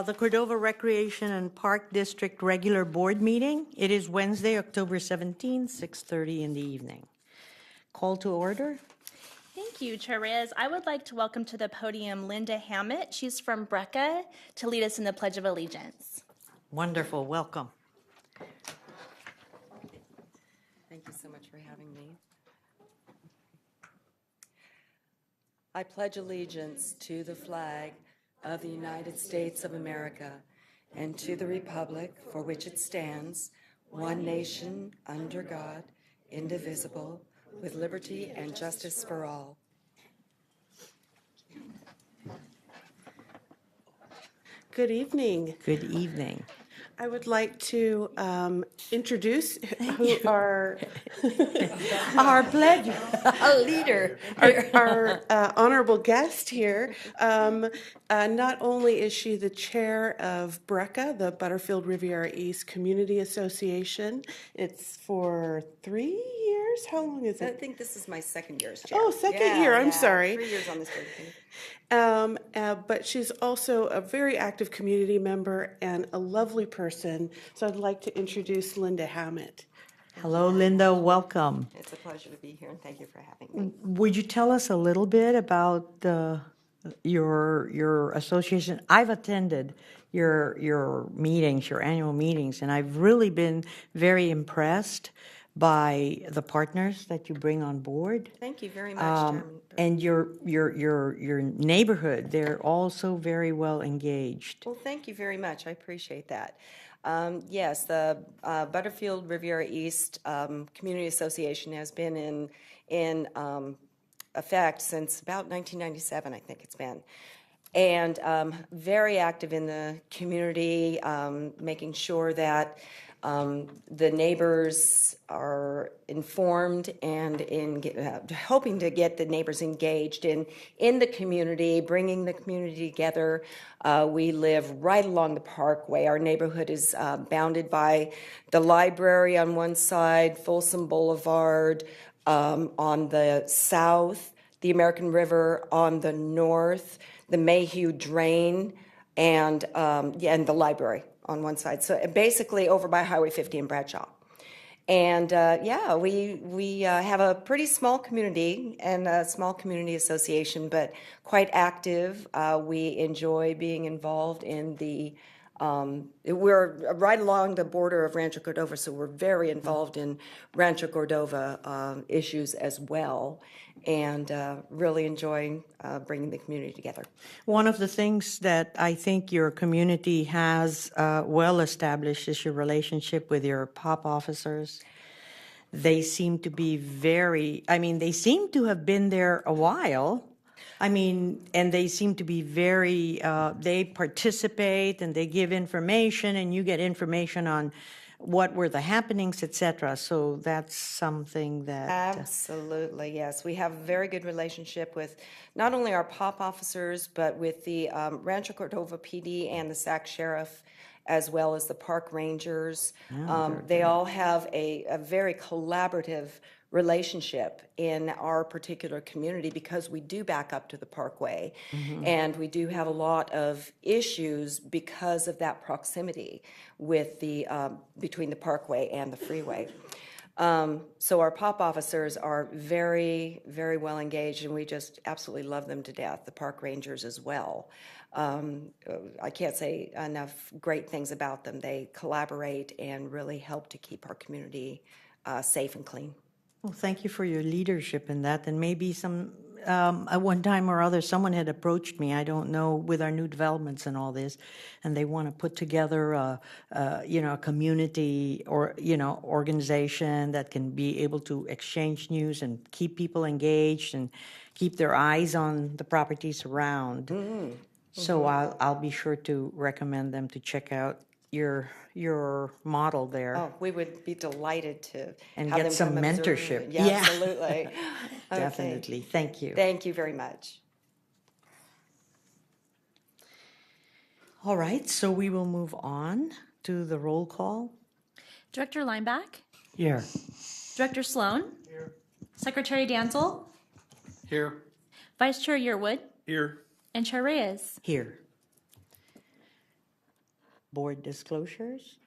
The Cordova Recreation and Park District regular board meeting. It is Wednesday, October 17, 6:30 in the evening. Call to order. Thank you, Chair Reyes. I would like to welcome to the podium Linda Hammett. She's from Brecca to lead us in the Pledge of Allegiance. Wonderful, welcome. Thank you so much for having me. I pledge allegiance to the flag of the United States of America and to the republic for which it stands, one nation, under God, indivisible, with liberty and justice for all. Good evening. Good evening. I would like to introduce who our pledge, a leader. our honorable guest here. Not only is she the chair of BRECA, the Butterfield Riviera East Community Association. It's for 3 years. How long is I it? think this is my second year as chair. Oh, second year. I'm sorry. 3 years on this board. But she's also a very active community member and a lovely person. So I'd like to introduce Linda Hammett. Hello, Linda, welcome. It's a pleasure to be here, and thank you for having me. Would you tell us a little bit about your association? I've attended your meetings, your annual meetings, and I've really been very impressed by the partners that you bring on board. Thank you very much, Chairman. And your neighborhood, they're also very well engaged. Well, thank you very much. I appreciate that. Yes, the Butterfield Riviera East Community Association has been in effect since about 1997, I think it's been. And very active in the community, making sure that the neighbors are informed and hoping to get the neighbors engaged in the community, bringing the community together. We live right along the Parkway. Our neighborhood is bounded by the library on one side, Folsom Boulevard on the south, the American River on the north, the Mayhew Drain, and the library on one side. So basically over by Highway 50 in Bradshaw. And we have a pretty small community and a small community association, but quite active. We enjoy being involved in we're right along the border of Rancho Cordova, so we're very involved in Rancho Cordova issues as well, and really enjoying bringing the community together. One of the things that I think your community has well established is your relationship with your POP officers. They seem to be they seem to have been there a while. And they seem to be very, they participate and they give information, and you get information on what were the happenings, etc. So that's something that... Absolutely, yes. We have a very good relationship with not only our POP officers, but with the Rancho Cordova PD and the SAC Sheriff, as well as the park rangers. They all have a very collaborative relationship in our particular community because we do back up to the Parkway, and we do have a lot of issues because of that proximity with between the Parkway and the freeway. So our POP officers are very, very well engaged, and we just absolutely love them to death, the park rangers as well. I can't say enough great things about them. They collaborate and really help to keep our community safe and clean. Well, thank you for your leadership in that, and maybe some at one time or other, someone had approached me, I don't know, with our new developments and all this, and they want to put together a community or, organization that can be able to exchange news and keep people engaged and keep their eyes on the properties around. So I'll be sure to recommend them to check out your model there. Oh, we would be delighted to And have get them some come observe. mentorship. Yeah, Yeah. absolutely. Okay. Definitely. Thank you. Thank you very much. All right, so we will move on to the roll call. Director Lineback, Here. Director Sloan. Here. Secretary Danzel, Here. Vice Chair Yearwood, Here. and Chair Reyes. Here. Board disclosures.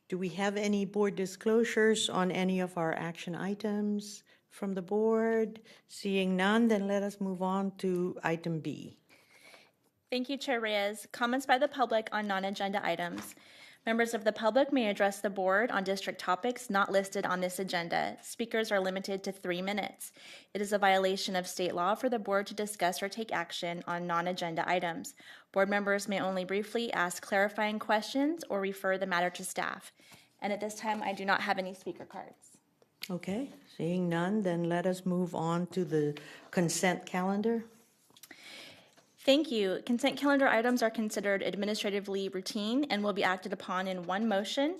Do we have any board disclosures on any of our action items from the board? Seeing none, then let us move on to item B. Thank you, Chair Reyes. Comments by the public on non-agenda items. Members of the public may address the board on district topics not listed on this agenda. Speakers are limited to 3 minutes. It is a violation of state law for the board to discuss or take action on non-agenda items. Board members may only briefly ask clarifying questions or refer the matter to staff. And at this time, I do not have any speaker cards. Okay, seeing none, then let us move on to the consent calendar. Thank you. Consent calendar items are considered administratively routine and will be acted upon in one motion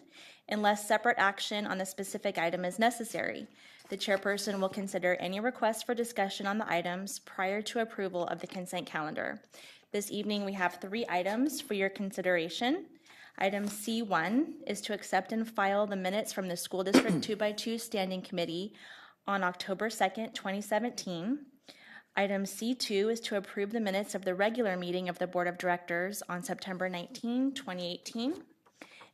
unless separate action on the specific item is necessary. The chairperson will consider any requests for discussion on the items prior to approval of the consent calendar. This evening, we have 3 items for your consideration. Item C1 is to accept and file the minutes from the School District 2x2 Standing Committee on October 2nd, 2017. Item C2 is to approve the minutes of the regular meeting of the Board of Directors on September 19, 2018.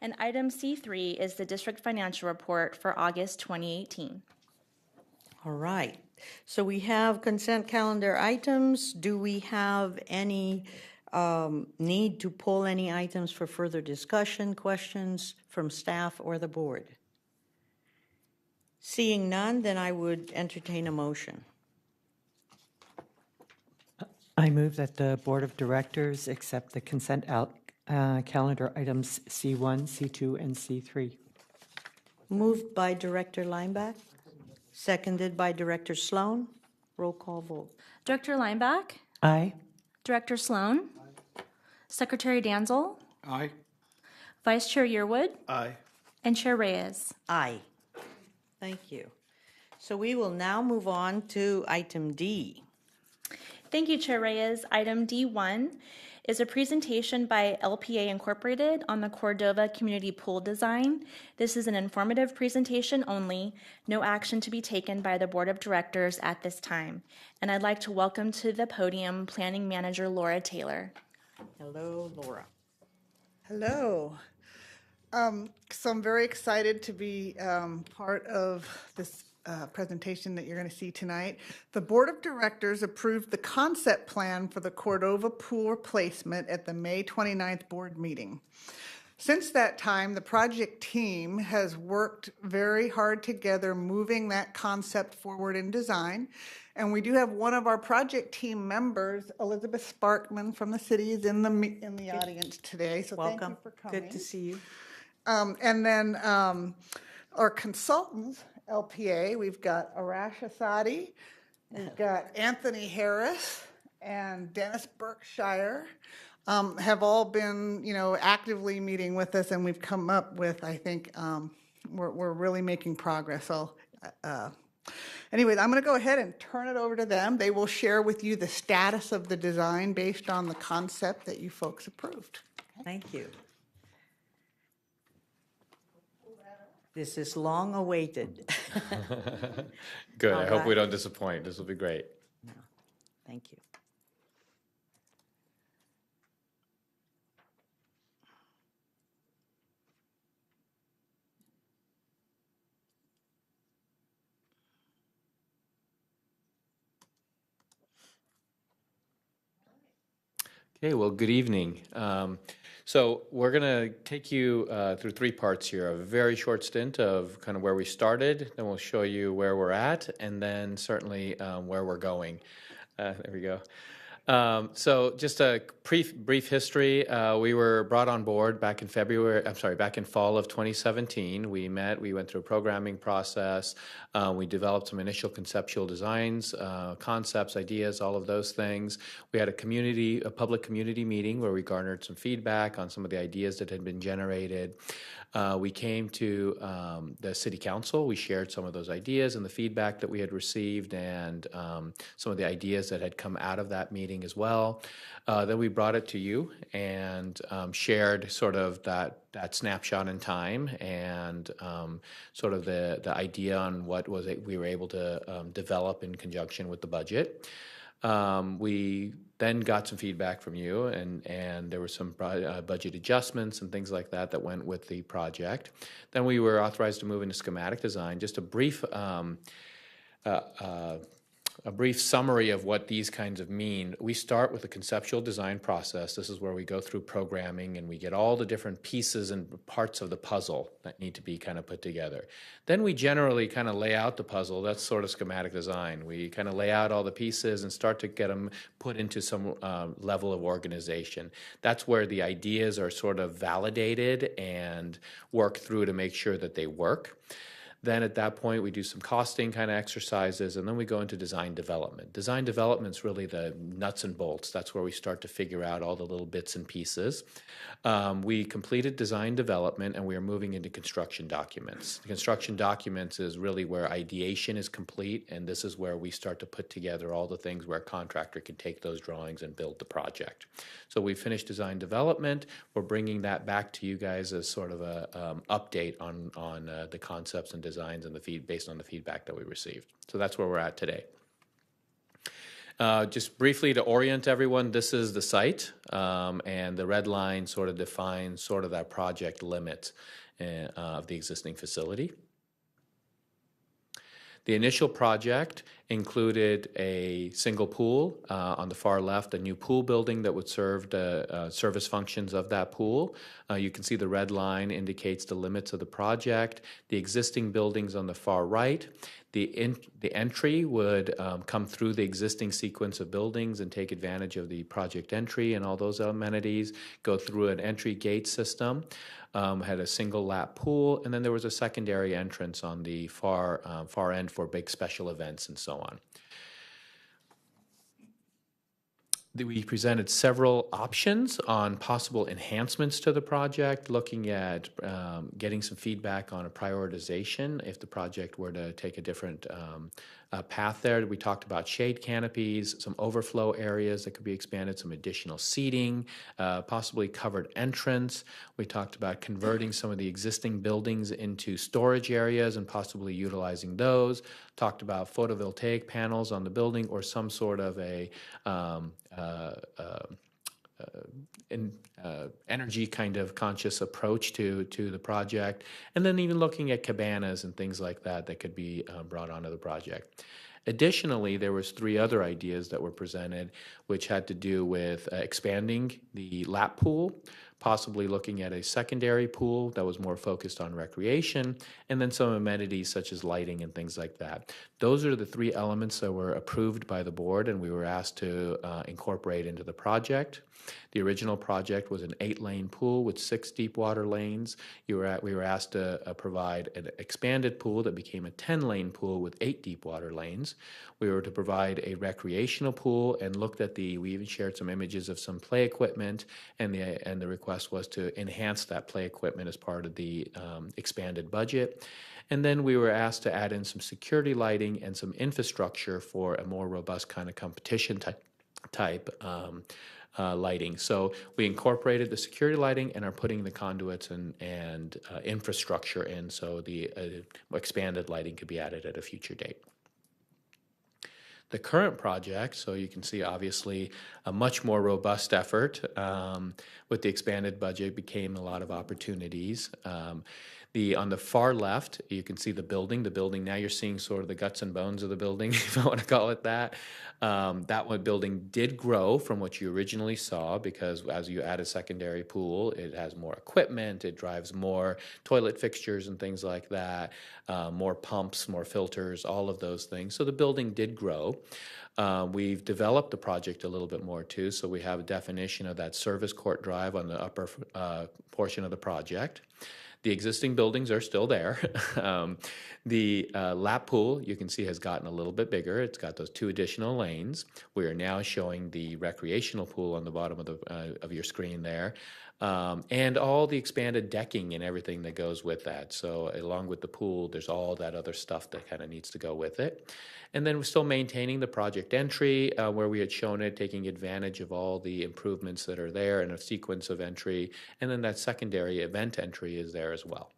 And item C3 is the district financial report for August 2018. All right, so we have consent calendar items. Do we have any need to pull any items for further discussion, questions from staff or the board? Seeing none, then I would entertain a motion. I move that the Board of Directors accept the consent calendar items C1, C2, and C3. Moved by Director Lineback, seconded by Director Sloan. Roll call vote. Director Lineback, Aye. Director Sloan, Secretary Danzel, Aye. Vice Chair Yearwood, Aye. and Chair Reyes. Aye. Thank you. So we will now move on to item D. Thank you, Chair Reyes. Item D1 is a presentation by LPA Incorporated on the Cordova Community Pool Design. This is an informative presentation only, no action to be taken by the Board of Directors at this time. And I'd like to welcome to the podium Planning Manager Laura Taylor. Hello, Laura. Hello. So I'm very excited to be part of this presentation that you're going to see tonight. The Board of Directors approved the concept plan for the Cordova pool replacement at the May 29th board meeting. Since that time, the project team has worked very hard together, moving that concept forward in design. And we do have one of our project team members, Elizabeth Sparkman from the city, is in the audience today. So Welcome. thank you for coming. Good to see you. And then our consultants, LPA, we've got Arash Asadi, we've got Anthony Harris, and Dennis Berkshire, have all been, actively meeting with us, and we've come up with, I think, we're really making progress. So, anyways, I'm going to go ahead and turn it over to them. They will share with you the status of the design based on the concept that you folks approved. Thank you. This is long awaited. Good. All I hope we right. don't disappoint. This will be great. Thank you. Okay. Well, good evening. So we're going to take you through three parts here. A very short stint of kind of where we started, then we'll show you where we're at, and then certainly where we're going. There we go. So just a brief history. We were brought on board back in back in fall of 2017. We went through a programming process. We developed some initial conceptual designs, concepts, ideas, all of those things. We had a public community meeting where we garnered some feedback on some of the ideas that had been generated. We came to the city council. We shared some of those ideas and the feedback that we had received and some of the ideas that had come out of that meeting as well. Then we brought it to you and shared sort of that snapshot in time and sort of the idea on what we were able to develop in conjunction with the budget. We then got some feedback from you, and there were some budget adjustments and things like that went with the project. Then we were authorized to move into schematic design. Just a brief summary of what these kinds of mean. We start with a conceptual design process. This is where we go through programming and we get all the different pieces and parts of the puzzle that need to be kind of put together. Then we generally kind of lay out the puzzle. That's sort of schematic design. We kind of lay out all the pieces and start to get them put into some level of organization. That's where the ideas are sort of validated and worked through to make sure that they work. Then at that point, we do some costing kind of exercises, and then we go into design development. Design development is really the nuts and bolts. That's where we start to figure out all the little bits and pieces. We completed design development, and we are moving into construction documents. The construction documents is really where ideation is complete, and this is where we start to put together all the things where a contractor can take those drawings and build the project. So we finished design development. We're bringing that back to you guys as sort of a update on the concepts and designs and based on the feedback that we received. So that's where we're at today. Just briefly to orient everyone, this is the site, and the red line sort of defines sort of that project limit of the existing facility. The initial project included a single pool on the far left, a new pool building that would serve the service functions of that pool. You can see the red line indicates the limits of the project. The existing buildings on the far right. The entry would come through the existing sequence of buildings and take advantage of the project entry and all those amenities, go through an entry gate system. Had a single lap pool, and then there was a secondary entrance on the far end for big special events and so on. We presented several options on possible enhancements to the project, looking at getting some feedback on a prioritization if the project were to take a different path there. We talked about shade canopies, some overflow areas that could be expanded, some additional seating, possibly covered entrance. We talked about converting some of the existing buildings into storage areas and possibly utilizing those. Talked about photovoltaic panels on the building or some sort of a energy kind of conscious approach to the project, and then even looking at cabanas and things like that that could be brought onto the project. Additionally, there was three other ideas that were presented, which had to do with expanding the lap pool, possibly looking at a secondary pool that was more focused on recreation, and then some amenities such as lighting and things like that. Those are the three elements that were approved by the board and we were asked to incorporate into the project. The original project was an 8-lane pool with 6 deep water lanes. We were asked to provide an expanded pool that became a 10-lane pool with 8 deep water lanes. We were to provide a recreational pool and we even shared some images of some play equipment, and the request was to enhance that play equipment as part of the expanded budget. And then we were asked to add in some security lighting and some infrastructure for a more robust kind of competition type lighting. So we incorporated the security lighting and are putting the conduits and infrastructure in so the expanded lighting could be added at a future date. The current project, so you can see obviously a much more robust effort with the expanded budget became a lot of opportunities. On the far left, you can see the building. The building, now you're seeing sort of the guts and bones of the building, if I want to call it that. That one building did grow from what you originally saw because as you add a secondary pool, it has more equipment, it drives more toilet fixtures and things like that, more pumps, more filters, all of those things. So the building did grow. We've developed the project a little bit more too, so we have a definition of that service court drive on the upper portion of the project. The existing buildings are still there. The lap pool, you can see, has gotten a little bit bigger. It's got those 2 additional lanes. We are now showing the recreational pool on the bottom of your screen there, and all the expanded decking and everything that goes with that. So along with the pool, there's all that other stuff that kind of needs to go with it. And then we're still maintaining the project entry where we had shown it, taking advantage of all the improvements that are there in a sequence of entry. And then that secondary event entry is there as well.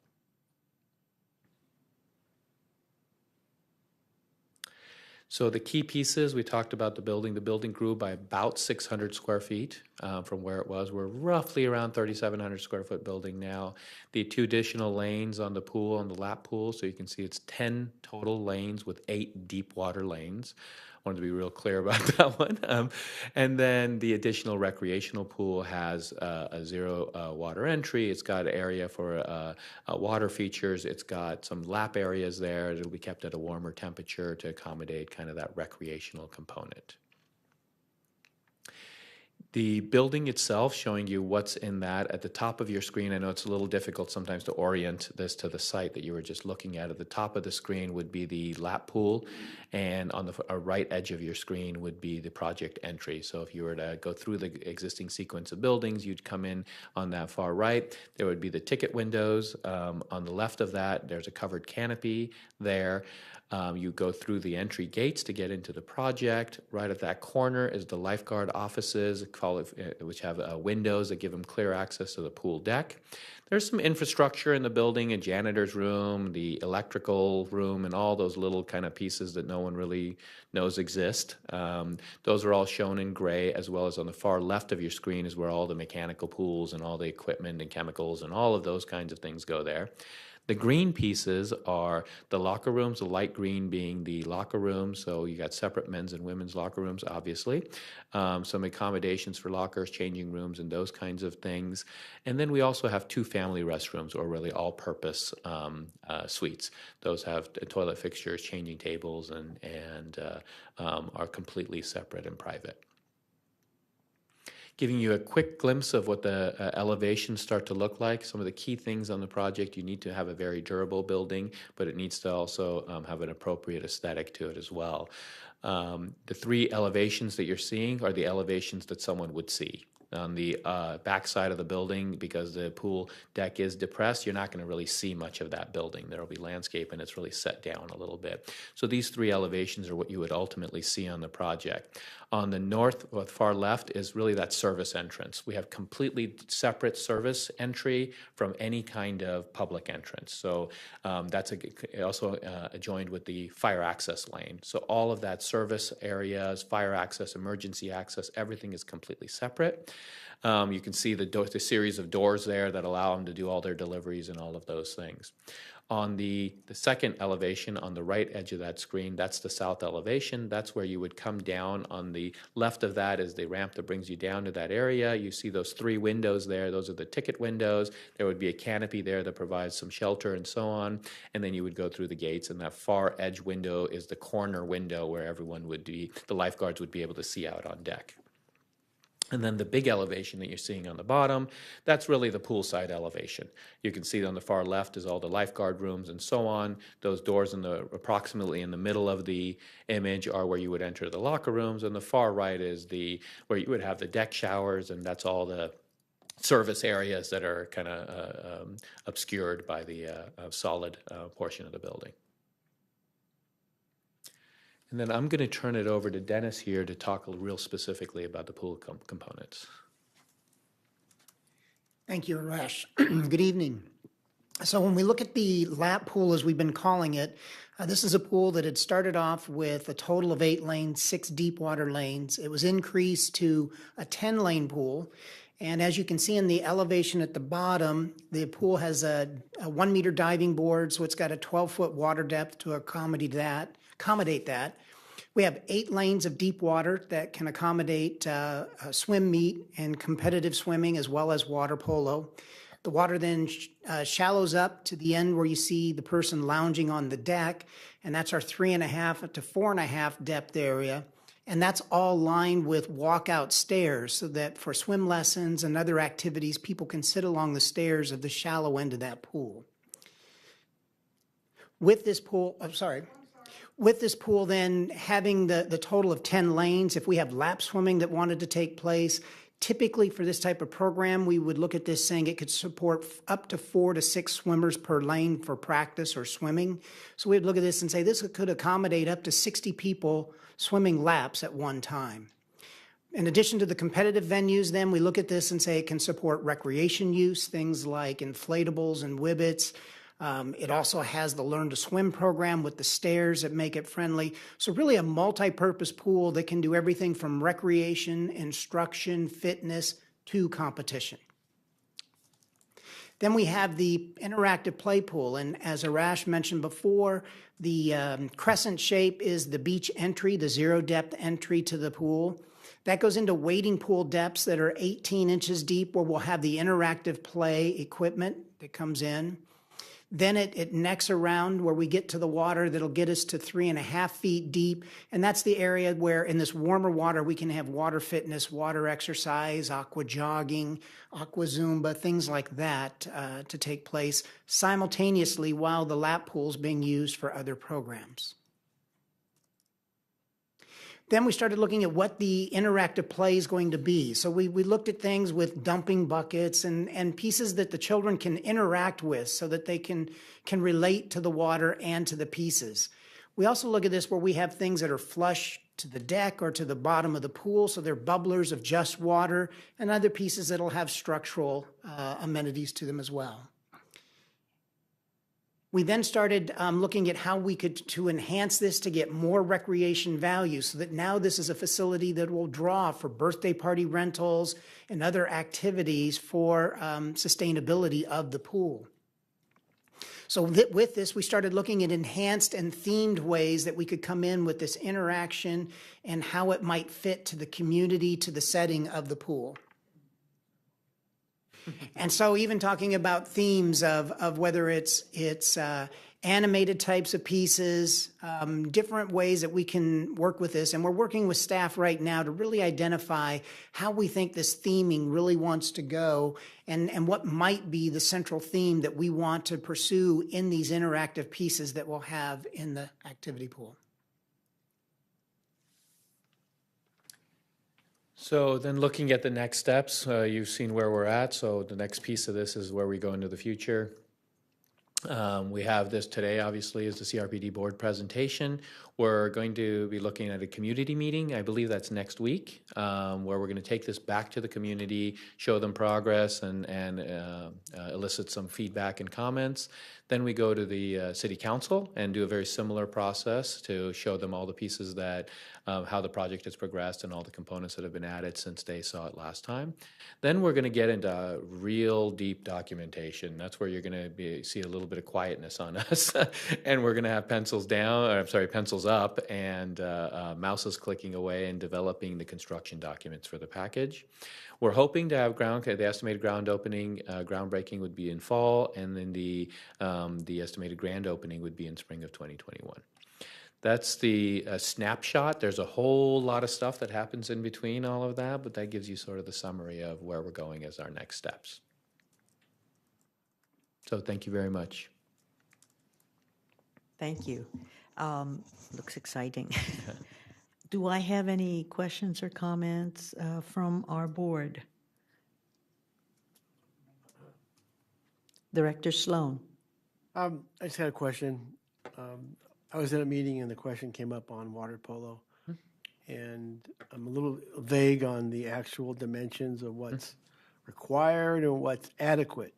So the key pieces, we talked about the building. The building grew by about 600 square feet from where it was. We're roughly around 3,700 square foot building now. The 2 additional lanes on the pool, on the lap pool, so you can see it's 10 total lanes with 8 deep water lanes. I wanted to be real clear about that one. And then the additional recreational pool has a 0 water entry. It's got an area for water features. It's got some lap areas there. It'll be kept at a warmer temperature to accommodate kind of that recreational component. The building itself, showing you what's in that at the top of your screen. I know it's a little difficult sometimes to orient this to the site that you were just looking at. At the top of the screen would be the lap pool, and on the right edge of your screen would be the project entry. So if you were to go through the existing sequence of buildings, you'd come in on that far right. There would be the ticket windows. On the left of that, there's a covered canopy there. You go through the entry gates to get into the project. Right at that corner is the lifeguard offices, which have windows that give them clear access to the pool deck. There's some infrastructure in the building, a janitor's room, the electrical room, and all those little kind of pieces that no one really knows exist. Those are all shown in gray, as well as on the far left of your screen is where all the mechanical pools and all the equipment and chemicals and all of those kinds of things go there. The green pieces are the locker rooms, the light green being the locker rooms. So you got separate men's and women's locker rooms, obviously. Some accommodations for lockers, changing rooms, and those kinds of things. And then we also have 2 family restrooms, or really all-purpose suites. Those have toilet fixtures, changing tables, and are completely separate and private. Giving you a quick glimpse of what the elevations start to look like. Some of the key things on the project: you need to have a very durable building, but it needs to also have an appropriate aesthetic to it as well. The 3 elevations that you're seeing are the elevations that someone would see. On the back side of the building, because the pool deck is depressed, you're not going to really see much of that building. There will be landscape, and it's really set down a little bit. So these 3 elevations are what you would ultimately see on the project. On the north, or far left, is really that service entrance. We have completely separate service entry from any kind of public entrance. So that's also adjoined with the fire access lane. So all of that service areas, fire access, emergency access, everything is completely separate. You can see the series of doors there that allow them to do all their deliveries and all of those things. On the second elevation on the right edge of that screen, that's the south elevation. That's where you would come down. On the left of that is the ramp that brings you down to that area. You see those 3 windows there. Those are the ticket windows. There would be a canopy there that provides some shelter and so on. And then you would go through the gates, and that far edge window is the corner window where the lifeguards would be able to see out on deck. And then the big elevation that you're seeing on the bottom, that's really the poolside elevation. You can see on the far left is all the lifeguard rooms and so on. Those doors approximately in the middle of the image are where you would enter the locker rooms, and the far right is where you would have the deck showers, and that's all the service areas that are kind of obscured by the solid portion of the building. And then I'm going to turn it over to Dennis here to talk real specifically about the pool components. Thank you, Arash. Good evening. So when we look at the lap pool, as we've been calling it, this is a pool that had started off with a total of 8 lanes, 6 deep water lanes. It was increased to a 10-lane pool. And as you can see in the elevation at the bottom, the pool has a 1 meter diving board, so it's got a 12-foot water depth to accommodate that. We have 8 lanes of deep water that can accommodate swim meet and competitive swimming as well as water polo. The water then shallows up to the end where you see the person lounging on the deck, and that's our 3.5 to 4.5 depth area. And that's all lined with walkout stairs so that for swim lessons and other activities, people can sit along the stairs of the shallow end of that pool. With this pool, with this pool then having the total of 10 lanes, if we have lap swimming that wanted to take place, typically for this type of program, we would look at this saying it could support up to 4 to 6 swimmers per lane for practice or swimming. So we'd look at this and say this could accommodate up to 60 people swimming laps at one time. In addition to the competitive venues, then we look at this and say it can support recreation use, things like inflatables and whibbits. It also has the Learn to Swim program with the stairs that make it friendly. So really a multi-purpose pool that can do everything from recreation, instruction, fitness, to competition. Then we have the interactive play pool, and as Arash mentioned before, the crescent shape is the beach entry, the 0 depth entry to the pool. That goes into wading pool depths that are 18 inches deep, where we'll have the interactive play equipment that comes in. Then it necks around where we get to the water that'll get us to 3.5 feet deep. And that's the area where in this warmer water, we can have water fitness, water exercise, aqua jogging, aqua Zumba, things like that to take place simultaneously while the lap pool is being used for other programs. Then we started looking at what the interactive play is going to be. So we looked at things with dumping buckets and pieces that the children can interact with so that they can relate to the water and to the pieces. We also look at this where we have things that are flush to the deck or to the bottom of the pool, so they're bubblers of just water, and other pieces that'll have structural amenities to them as well. We then started looking at how we could to enhance this to get more recreation value so that now this is a facility that will draw for birthday party rentals and other activities for sustainability of the pool. So with this, we started looking at enhanced and themed ways that we could come in with this interaction and how it might fit to the community, to the setting of the pool. And so even talking about themes of whether it's animated types of pieces, different ways that we can work with this. And we're working with staff right now to really identify how we think this theming really wants to go and what might be the central theme that we want to pursue in these interactive pieces that we'll have in the activity pool. So then looking at the next steps, you've seen where we're at. So the next piece of this is where we go into the future. We have this today, obviously, is the CRPD board presentation. We're going to be looking at a community meeting. I believe that's next week, where we're going to take this back to the community, show them progress, and elicit some feedback and comments. Then we go to the city council and do a very similar process to show them all the pieces that, how the project has progressed and all the components that have been added since they saw it last time. Then we're going to get into real deep documentation. That's where you're going to see a little bit of quietness on us. And we're going to have pencils up and mouses clicking away and developing the construction documents for the package. We're hoping to have the estimated groundbreaking would be in fall, and then the estimated grand opening would be in spring of 2021. That's the snapshot. There's a whole lot of stuff that happens in between all of that, but that gives you sort of the summary of where we're going as our next steps. So thank you very much. Thank you. Looks exciting. Do I have any questions or comments from our board? Director Sloan. I just had a question. I was at a meeting and the question came up on water polo. And I'm a little vague on the actual dimensions of what's required and what's adequate.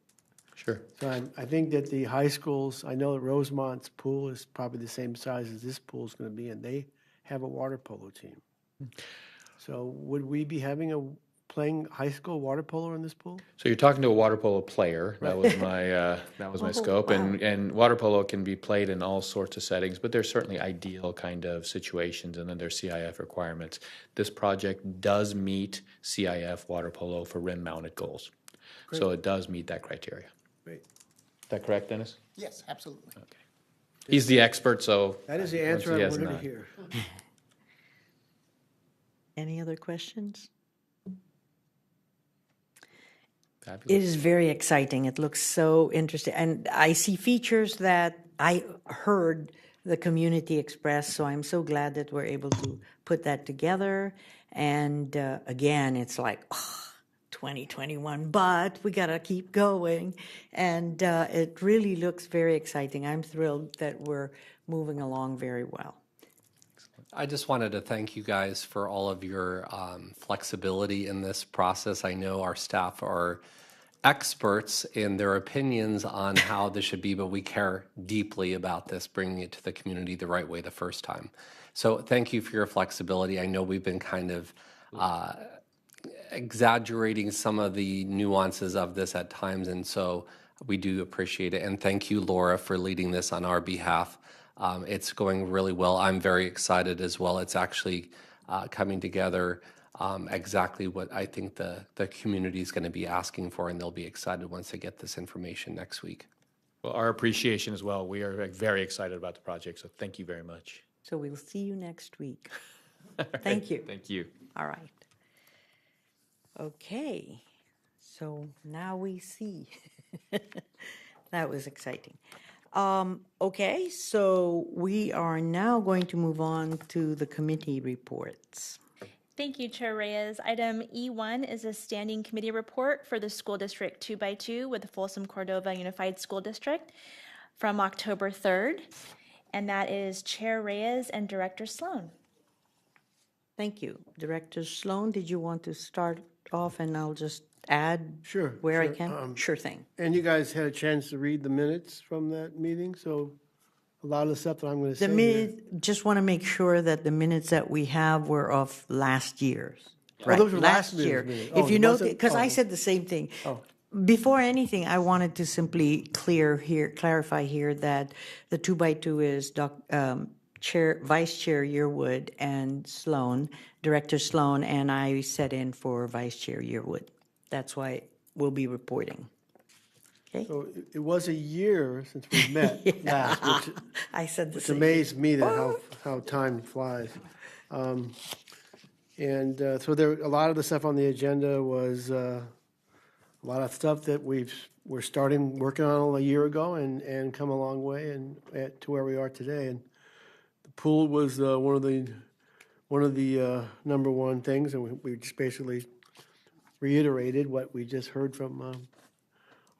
Sure. So I think that the high schools, I know that Rosemont's pool is probably the same size as this pool is going to be, and they have a water polo team. So would we be having a playing high school water polo in this pool? So you're talking to a water polo player. That was my scope. And water polo can be played in all sorts of settings, but there's certainly ideal kind of situations, and then there's CIF requirements. This project does meet CIF water polo for rim-mounted goals. So it does meet that criteria. Great. Is that correct, Dennis? Yes, absolutely. Okay. He's the expert, so. That is the once answer he I has a wanted to nod. hear. Any other questions? Fabulous. It is very exciting. It looks so interesting. And I see features that I heard the community express, so I'm so glad that we're able to put that together. And again, it's like, 2021, but we got to keep going. And it really looks very exciting. I'm thrilled that we're moving along very well. I just wanted to thank you guys for all of your flexibility in this process. I know our staff are experts in their opinions on how this should be, but we care deeply about this, bringing it to the community the right way the first time. So thank you for your flexibility. I know we've been kind of exaggerating some of the nuances of this at times, and so we do appreciate it. And thank you, Laura, for leading this on our behalf. It's going really well. I'm very excited as well. It's actually coming together exactly what I think the community is going to be asking for, and they'll be excited once they get this information next week. Well, our appreciation as well. We are very excited about the project, so thank you very much. So we'll see you next week. Thank you. Thank you. All right. Okay, so now we see. That was exciting. Okay, so we are now going to move on to the committee reports. Thank you, Chair Reyes. Item E1 is a standing committee report for the School District 2x2 with the Folsom Cordova Unified School District from October 3rd, and that is Chair Reyes and Director Sloan. Thank you. Director Sloan, did you want to start off and I'll just add Sure, where I sure. can? Sure thing. And you guys had a chance to read the minutes from that meeting, so a lot of the stuff that I'm going to say The here. just want to make sure that the minutes that we have were of last year's. Oh, those were last year's year. minutes. Oh, If you it know, wasn't- because I oh. said the same thing. Oh. Before anything, I wanted to simply clarify here that the 2x2 is Vice Chair Yearwood and Sloan, Director Sloan, and I set in for Vice Chair Yearwood. That's why we'll be reporting. Okay? So it was a year since we met last, which I said the it's same. amazed me that how time flies. So there, a lot of the stuff on the agenda was a lot of stuff that we're working on a year ago and come a long way to where we are today. And the pool was one of the number one things, and we just basically reiterated what we just heard from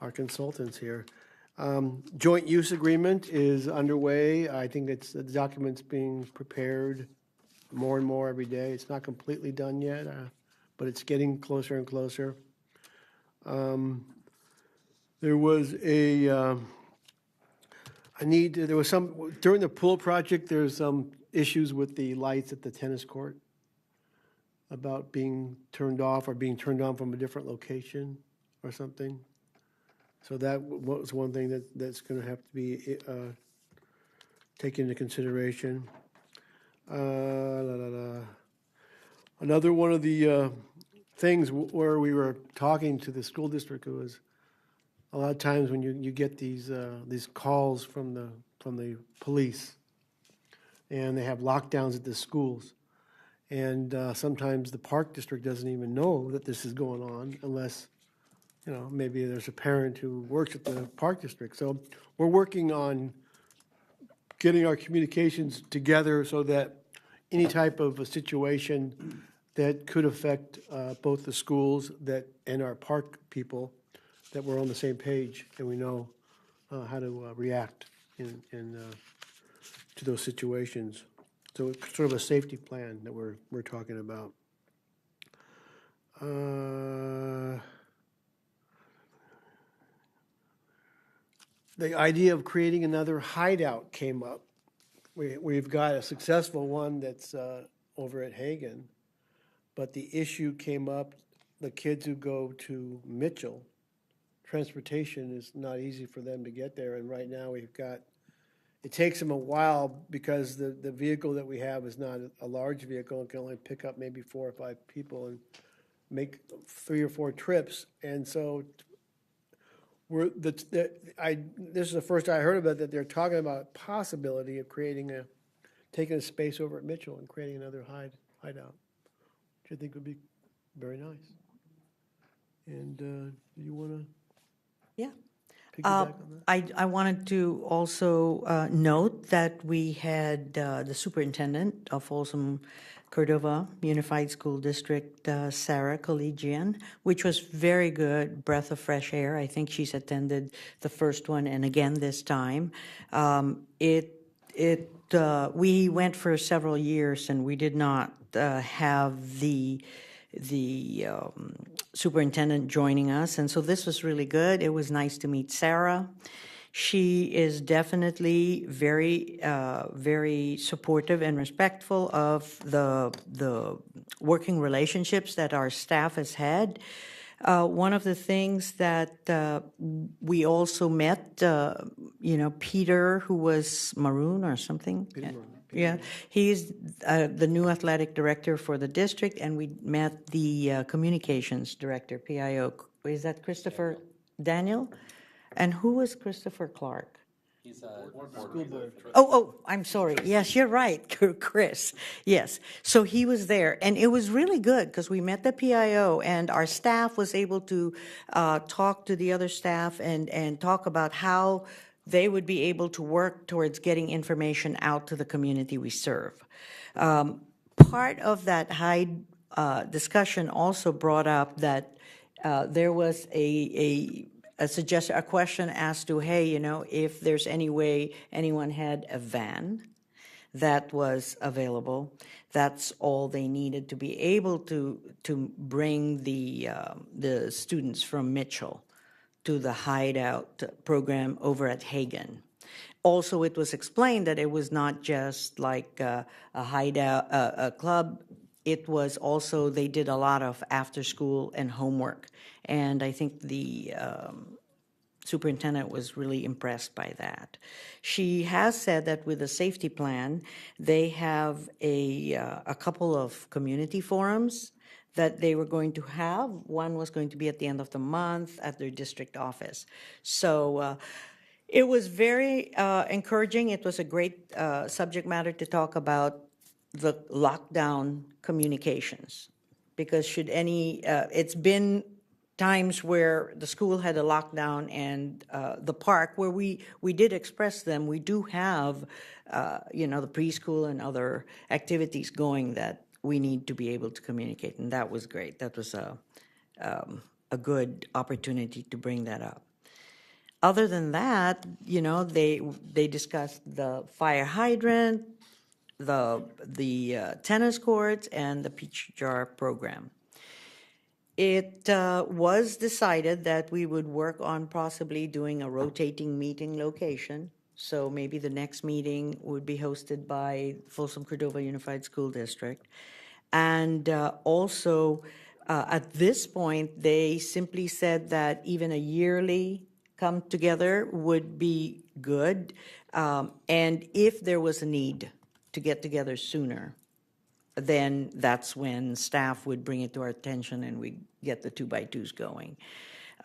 our consultants here. Joint use agreement is underway. I think the document's being prepared more and more every day. It's not completely done yet, but it's getting closer and closer. There was during the pool project, there's some issues with the lights at the tennis court about being turned off or being turned on from a different location or something. So that was one thing that's going to have to be taken into consideration. Another one of the things where we were talking to the school district was a lot of times when you get these calls from the police, and they have lockdowns at the schools, and sometimes the park district doesn't even know that this is going on unless maybe there's a parent who works at the park district. So we're working on getting our communications together so that any type of a situation that could affect both the schools and our park people, that we're on the same page and we know how to react to those situations. So it's sort of a safety plan that we're talking about. The idea of creating another hideout came up. We've got a successful one that's over at Hagen, but the issue came up the kids who go to Mitchell, transportation is not easy for them to get there. And right now we've got, it takes them a while because the vehicle that we have is not a large vehicle. It can only pick up maybe 4 or 5 people and make 3 or 4 trips. And so this is the first I heard about that they're talking about possibility of taking a space over at Mitchell and creating another hideout, which I think would be very nice. And do you want to Yeah. piggyback on that? I wanted to also note that we had the superintendent of Folsom Cordova Unified School District, Sarah Collegian, which was very good, breath of fresh air. I think she's attended the first one and again this time. We went for several years and we did not have the superintendent joining us, and so this was really good. It was nice to meet Sarah. She is definitely very, very supportive and respectful of the working relationships that our staff has had. One of the things that we also met, Peter, who was Maroon or something. Yeah, he's the new athletic director for the district, and we met the communications director, PIO. Is that Christopher Daniel? And who was Christopher Clark? He's a board board. Oh, I'm sorry. Yes, you're right, Chris. Yes. So he was there, and it was really good because we met the PIO, and our staff was able to talk to the other staff and talk about how they would be able to work towards getting information out to the community we serve. Part of that high discussion also brought up that there was a question as to, hey, if there's any way anyone had a van that was available, that's all they needed to be able to bring the students from Mitchell to the hideout program over at Hagen. Also, it was explained that it was not just like a hideout, a club. It was also, they did a lot of after school and homework. And I think the superintendent was really impressed by that. She has said that with the safety plan, they have a couple of community forums that they were going to have. One was going to be at the end of the month at their district office. So it was very encouraging. It was a great subject matter to talk about the lockdown communications, because it's been times where the school had a lockdown and the park where we did express them. We do have, the preschool and other activities going that we need to be able to communicate, and that was great. That was a good opportunity to bring that up. Other than that, they discussed the fire hydrant, the tennis courts, and the peach jar program. It was decided that we would work on possibly doing a rotating meeting location. So maybe the next meeting would be hosted by Folsom Cordova Unified School District. And also, at this point, they simply said that even a yearly come together would be good. And if there was a need to get together sooner, then that's when staff would bring it to our attention and we get the 2x2s going.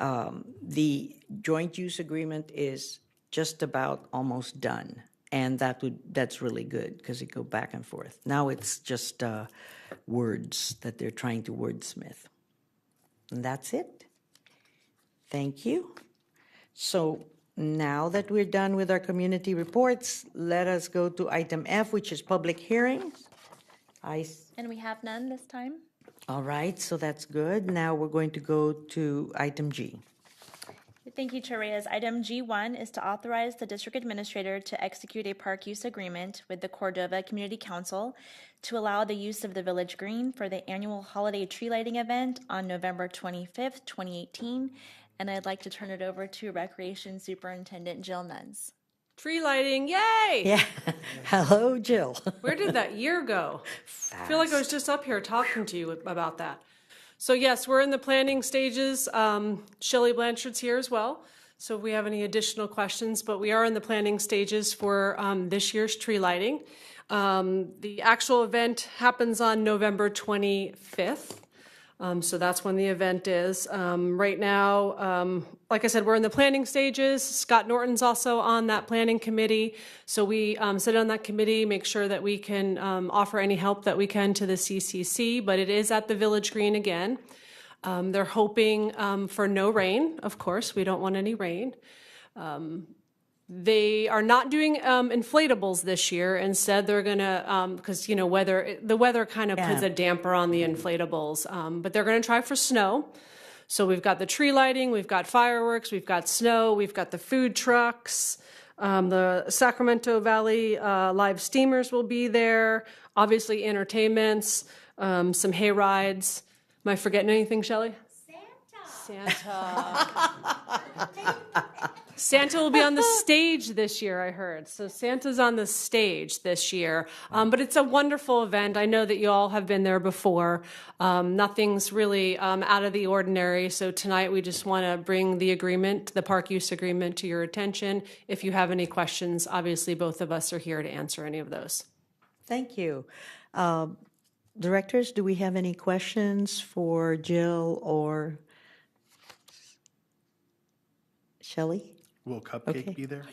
The joint use agreement is just about almost done, and that's really good because it go back and forth. Now it's just words that they're trying to wordsmith. And that's it. Thank you. So now that we're done with our community reports, let us go to item F, which is public hearings. And we have none this time. All right, so that's good. Now we're going to go to item G. Thank you, Chair Reyes. Item G1 is to authorize the district administrator to execute a park use agreement with the Cordova Community Council to allow the use of the Village Green for the annual holiday tree lighting event on November 25th, 2018. And I'd like to turn it over to Recreation Superintendent Jill Nuns. Tree lighting, yay! Yeah. Hello, Jill. Where did that year go? I feel like I was just up here talking to you about that. So yes, we're in the planning stages. Shelley Blanchard's here as well. So if we have any additional questions, but we are in the planning stages for this year's tree lighting. The actual event happens on November 25th. So that's when the event is. Right now, like I said, we're in the planning stages. Scott Norton's also on that planning committee. So we sit on that committee, make sure that we can offer any help that we can to the CCC, but it is at the Village Green again. They're hoping for no rain, of course. We don't want any rain. They are not doing inflatables this year. Instead, they're going to, because, the weather kind of puts a damper on the inflatables, but they're going to try for snow. So we've got the tree lighting, we've got fireworks, we've got snow, we've got the food trucks. The Sacramento Valley live steamers will be there. Obviously, entertainments, some hay rides. Am I forgetting anything, Shelley? Santa. Santa will be on the stage this year, I heard. So Santa's on the stage this year. But it's a wonderful event. I know that you all have been there before. Nothing's really out of the ordinary. So tonight we just want to bring the agreement, the park use agreement, to your attention. If you have any questions, obviously both of us are here to answer any of those. Thank you. Directors, do we have any questions for Jill or Shelley? Will Cupcake be there?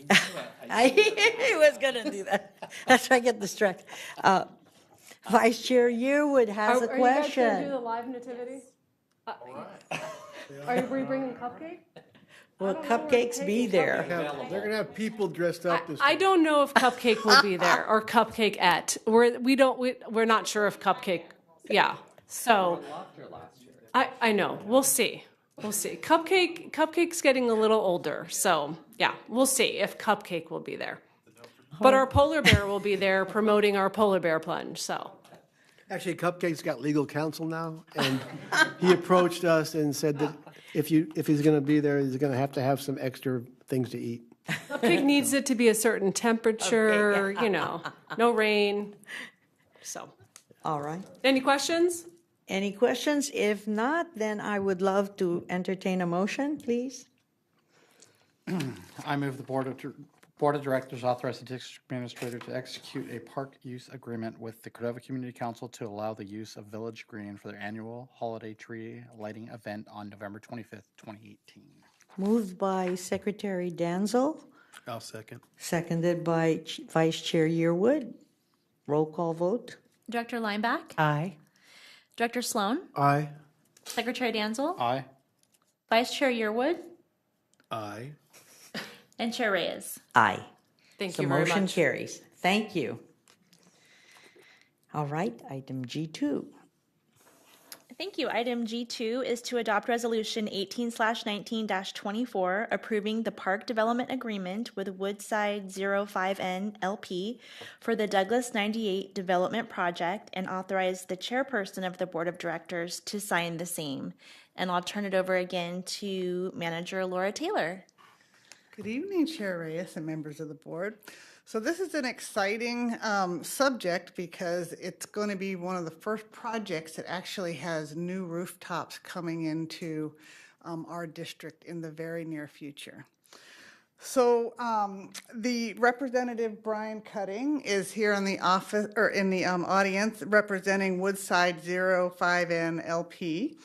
I was going to do that. That's why I get distracted. Vice Chair Yearwood has a Are you guys going to do question. the live nativity? Are we bringing cupcake? Will cupcakes be there? They're going to have people dressed up as. I don't know if Cupcake will be there or Cupcake-ette. We're not sure if Cupcake, yeah. So, I know, we'll see. We'll see. Cupcake's getting a little older, so yeah, we'll see if Cupcake will be there. But our polar bear will be there promoting our polar bear plunge, so. Actually, Cupcake's got legal counsel now, and he approached us and said that if he's going to be there, he's going to have some extra things to eat. Cupcake needs it to be a certain temperature, no rain, so. All right. Any questions? Any questions? If not, then I would love to entertain a motion, please. I move the Board of Directors authorize the district administrator to execute a park use agreement with the Cordova Community Council to allow the use of Village Green for their annual holiday tree lighting event on November 25th, 2018. Moved by Secretary Danzel, I'll second. seconded by Vice Chair Yearwood. Roll call vote. Director Lineback, Aye. Director Sloan, Aye. Secretary Danzel, Aye. Vice Chair Yearwood, Aye. and Chair Reyes. Aye. Thank So you very motion much. carries. Thank you. All right, item G2. Thank you. Item G2 is to adopt Resolution 18/19-24, approving the Park Development Agreement with Woodside 05N LP for the Douglas 98 Development Project and authorize the chairperson of the Board of Directors to sign the same. And I'll turn it over again to Manager Laura Taylor. Good evening, Chair Reyes and members of the board. So this is an exciting subject because it's going to be one of the first projects that actually has new rooftops coming into our district in the very near future. So the Representative Brian Cutting is here in the office or in the audience representing Woodside 05N LP.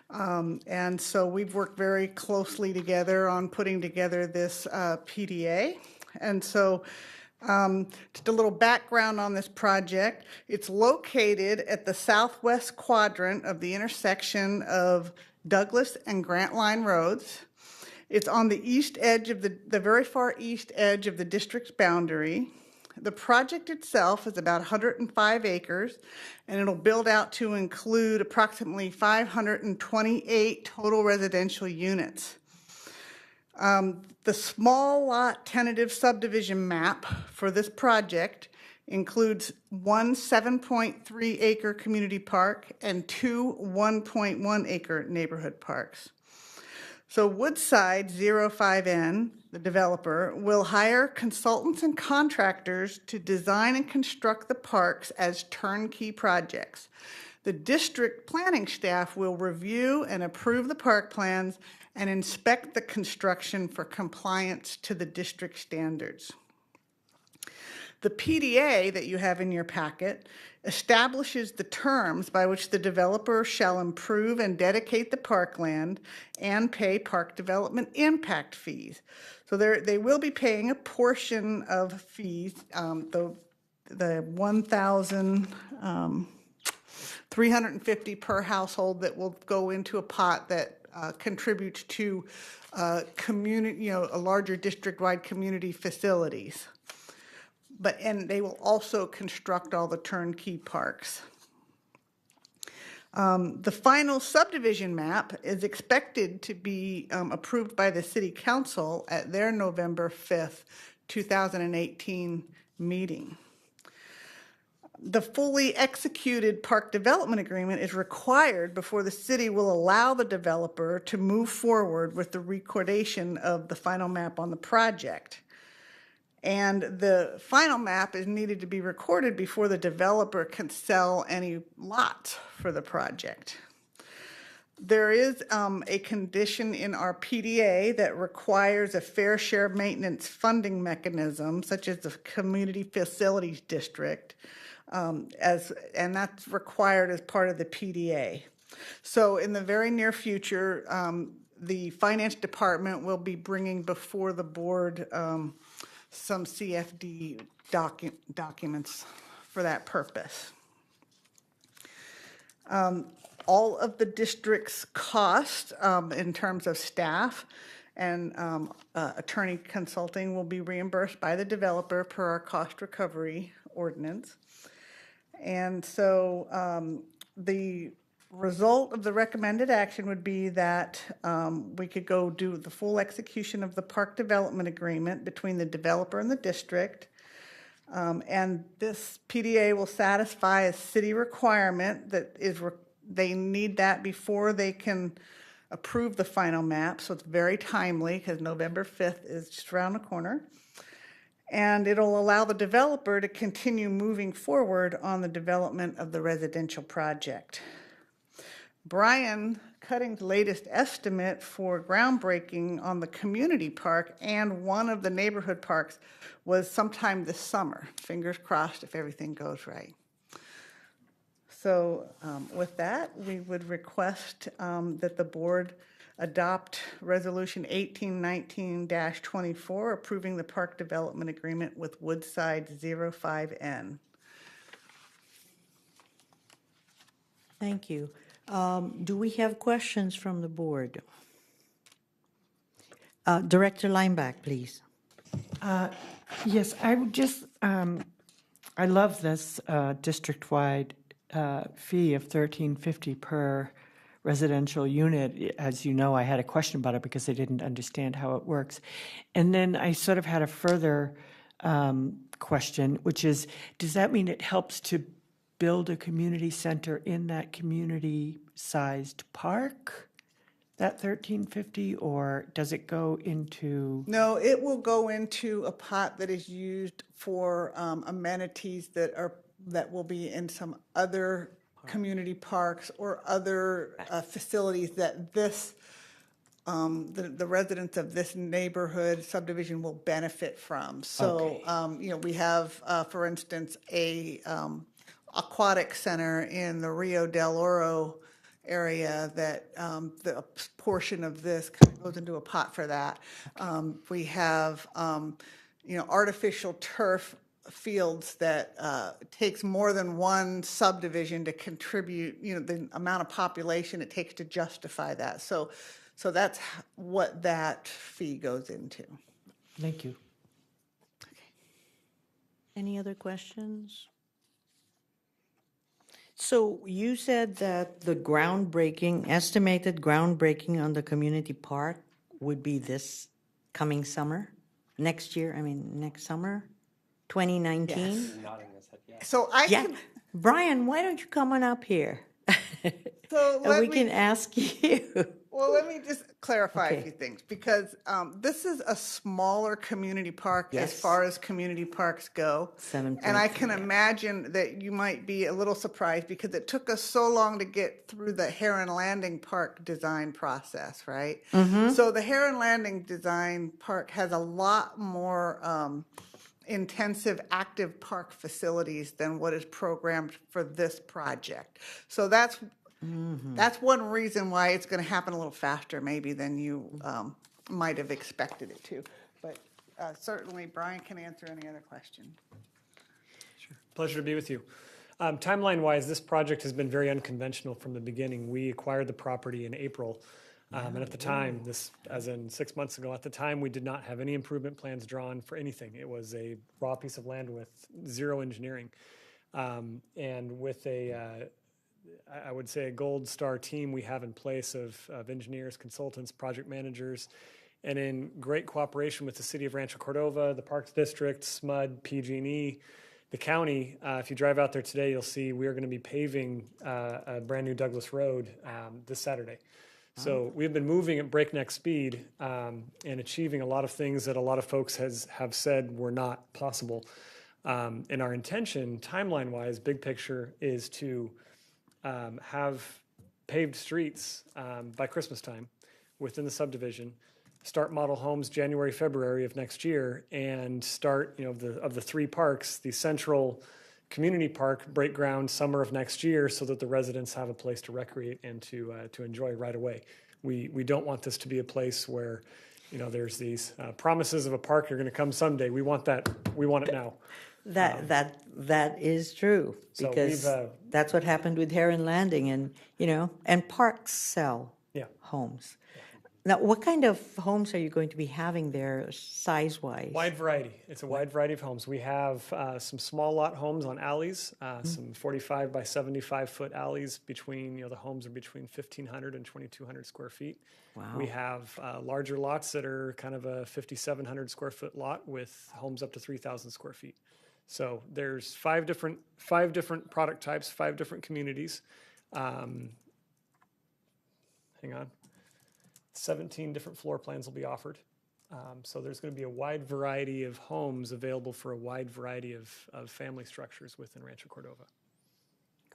And so we've worked very closely together on putting together this PDA. And so just a little background on this project. It's located at the southwest quadrant of the intersection of Douglas and Grant Line Roads. It's on the east edge of the very far east edge of the district's boundary. The project itself is about 105 acres, and it'll build out to include approximately 528 total residential units. The small lot tentative subdivision map for this project includes one 7.3 acre community park and two 1.1 acre neighborhood parks. So Woodside 05N, the developer, will hire consultants and contractors to design and construct the parks as turnkey projects. The district planning staff will review and approve the park plans and inspect the construction for compliance to the district standards. The PDA that you have in your packet establishes the terms by which the developer shall improve and dedicate the parkland and pay park development impact fees. So they will be paying a portion of fees, the 1,350 per household that will go into a pot that contributes to community, a larger district-wide community facilities. And they will also construct all the turnkey parks. The final subdivision map is expected to be approved by the City Council at their November 5th, 2018 meeting. The fully executed park development agreement is required before the city will allow the developer to move forward with the recordation of the final map on the project. And the final map is needed to be recorded before the developer can sell any lots for the project. There is a condition in our PDA that requires a fair share maintenance funding mechanism, such as the Community Facilities District, and that's required as part of the PDA. So in the very near future, the Finance Department will be bringing before the board some CFD documents for that purpose. All of the district's costs in terms of staff and attorney consulting will be reimbursed by the developer per our cost recovery ordinance. And so the result of the recommended action would be that we could go do the full execution of the park development agreement between the developer and the district. And this PDA will satisfy a city requirement that is they need that before they can approve the final map. So it's very timely because November 5th is just around the corner. And it'll allow the developer to continue moving forward on the development of the residential project. Brian Cutting's latest estimate for groundbreaking on the community park and one of the neighborhood parks was sometime this summer. Fingers crossed if everything goes right. So with that, we would request that the board adopt Resolution 1819-24, approving the park development agreement with Woodside 05N. Thank you. Do we have questions from the board? Director Lineback, please. Yes, I would just, I love this district-wide fee of $13.50 per residential unit. As you know, I had a question about it because I didn't understand how it works. And then I sort of had a further question, which is, does that mean it helps to build a community center in that community-sized park, that $13.50, or does it go into? No, it will go into a pot that is used for amenities that will be in some other community parks or other facilities that this the residents of this neighborhood subdivision will benefit from. So, okay. We have, for instance, a aquatic center in the Rio del Oro area that the portion of this kind of goes into a pot for that. We have, artificial turf fields that takes more than one subdivision to contribute, the amount of population it takes to justify that. So that's what that fee goes into. Thank you. Okay. Any other questions? So you said that the estimated groundbreaking on the community park would be this coming summer? Next summer? 2019? Yes. So Brian, why don't you come on up here? So And let we me can ask you. Well, let me just clarify Okay. a few things, because this is a smaller community park as Yes. far as community parks go. 7.3, And I can yeah. imagine that you might be a little surprised because it took us so long to get through the Heron Landing Park design process, right? So the Heron Landing Design Park has a lot more intensive active park facilities than what is programmed for this project. So that's one reason why it's going to happen a little faster maybe than you might have expected it to. But certainly Brian can answer any other question. Pleasure to be with you. Timeline-wise, this project has been very unconventional from the beginning. We acquired the property in April, and at the time, this, as in 6 months ago, at the time, we did not have any improvement plans drawn for anything. It was a raw piece of land with zero engineering. And with I would say a gold star team we have in place of engineers, consultants, project managers, and in great cooperation with the city of Rancho Cordova, the Parks District, SMUD, PG&E, the county. If you drive out there today, you'll see we are going to be paving a brand new Douglas Road this Saturday. So we've been moving at breakneck speed and achieving a lot of things that a lot of folks have said were not possible. And our intention, timeline-wise, big picture, is to have paved streets by Christmas time within the subdivision, start model homes January, February of next year, and start, of the three parks, the central community park break ground summer of next year so that the residents have a place to recreate and to enjoy right away. We don't want this to be a place where, there's these promises of a park are going to come someday. We want that. We want it now. That is true, So because we've, that's what happened with Heron Landing, and parks sell homes. Now, what kind of homes are you going to be having there, size-wise? Wide variety. It's a wide variety of homes. We have some small lot homes on alleys, some 45 by 75 foot alleys between, the homes are between 1,500 and 2,200 square feet. Wow. We have larger lots that are kind of a 5,700 square foot lot with homes up to 3,000 square feet. So there's five different product types, 5 different communities. Hang on. 17 different floor plans will be offered. So there's going to be a wide variety of homes available for a wide variety of family structures within Rancho Cordova.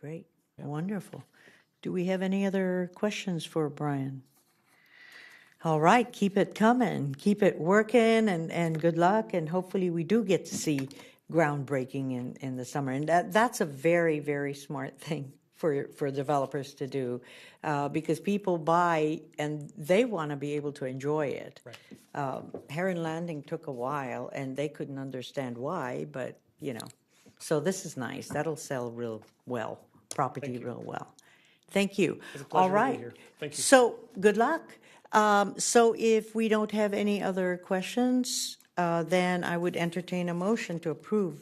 Great. Wonderful. Do we have any other questions for Brian? All right, keep it coming, keep it working, and good luck, and hopefully we do get to see groundbreaking in the summer. And that's a very, very smart thing for developers to do, because people buy and they want to be able to enjoy it. Right. Heron Landing took a while, and they couldn't understand why, but, so this is nice. That'll sell real well, property real well. Thank you. It's a pleasure All right. to be here. Thank you. So good luck. So if we don't have any other questions, then I would entertain a motion to approve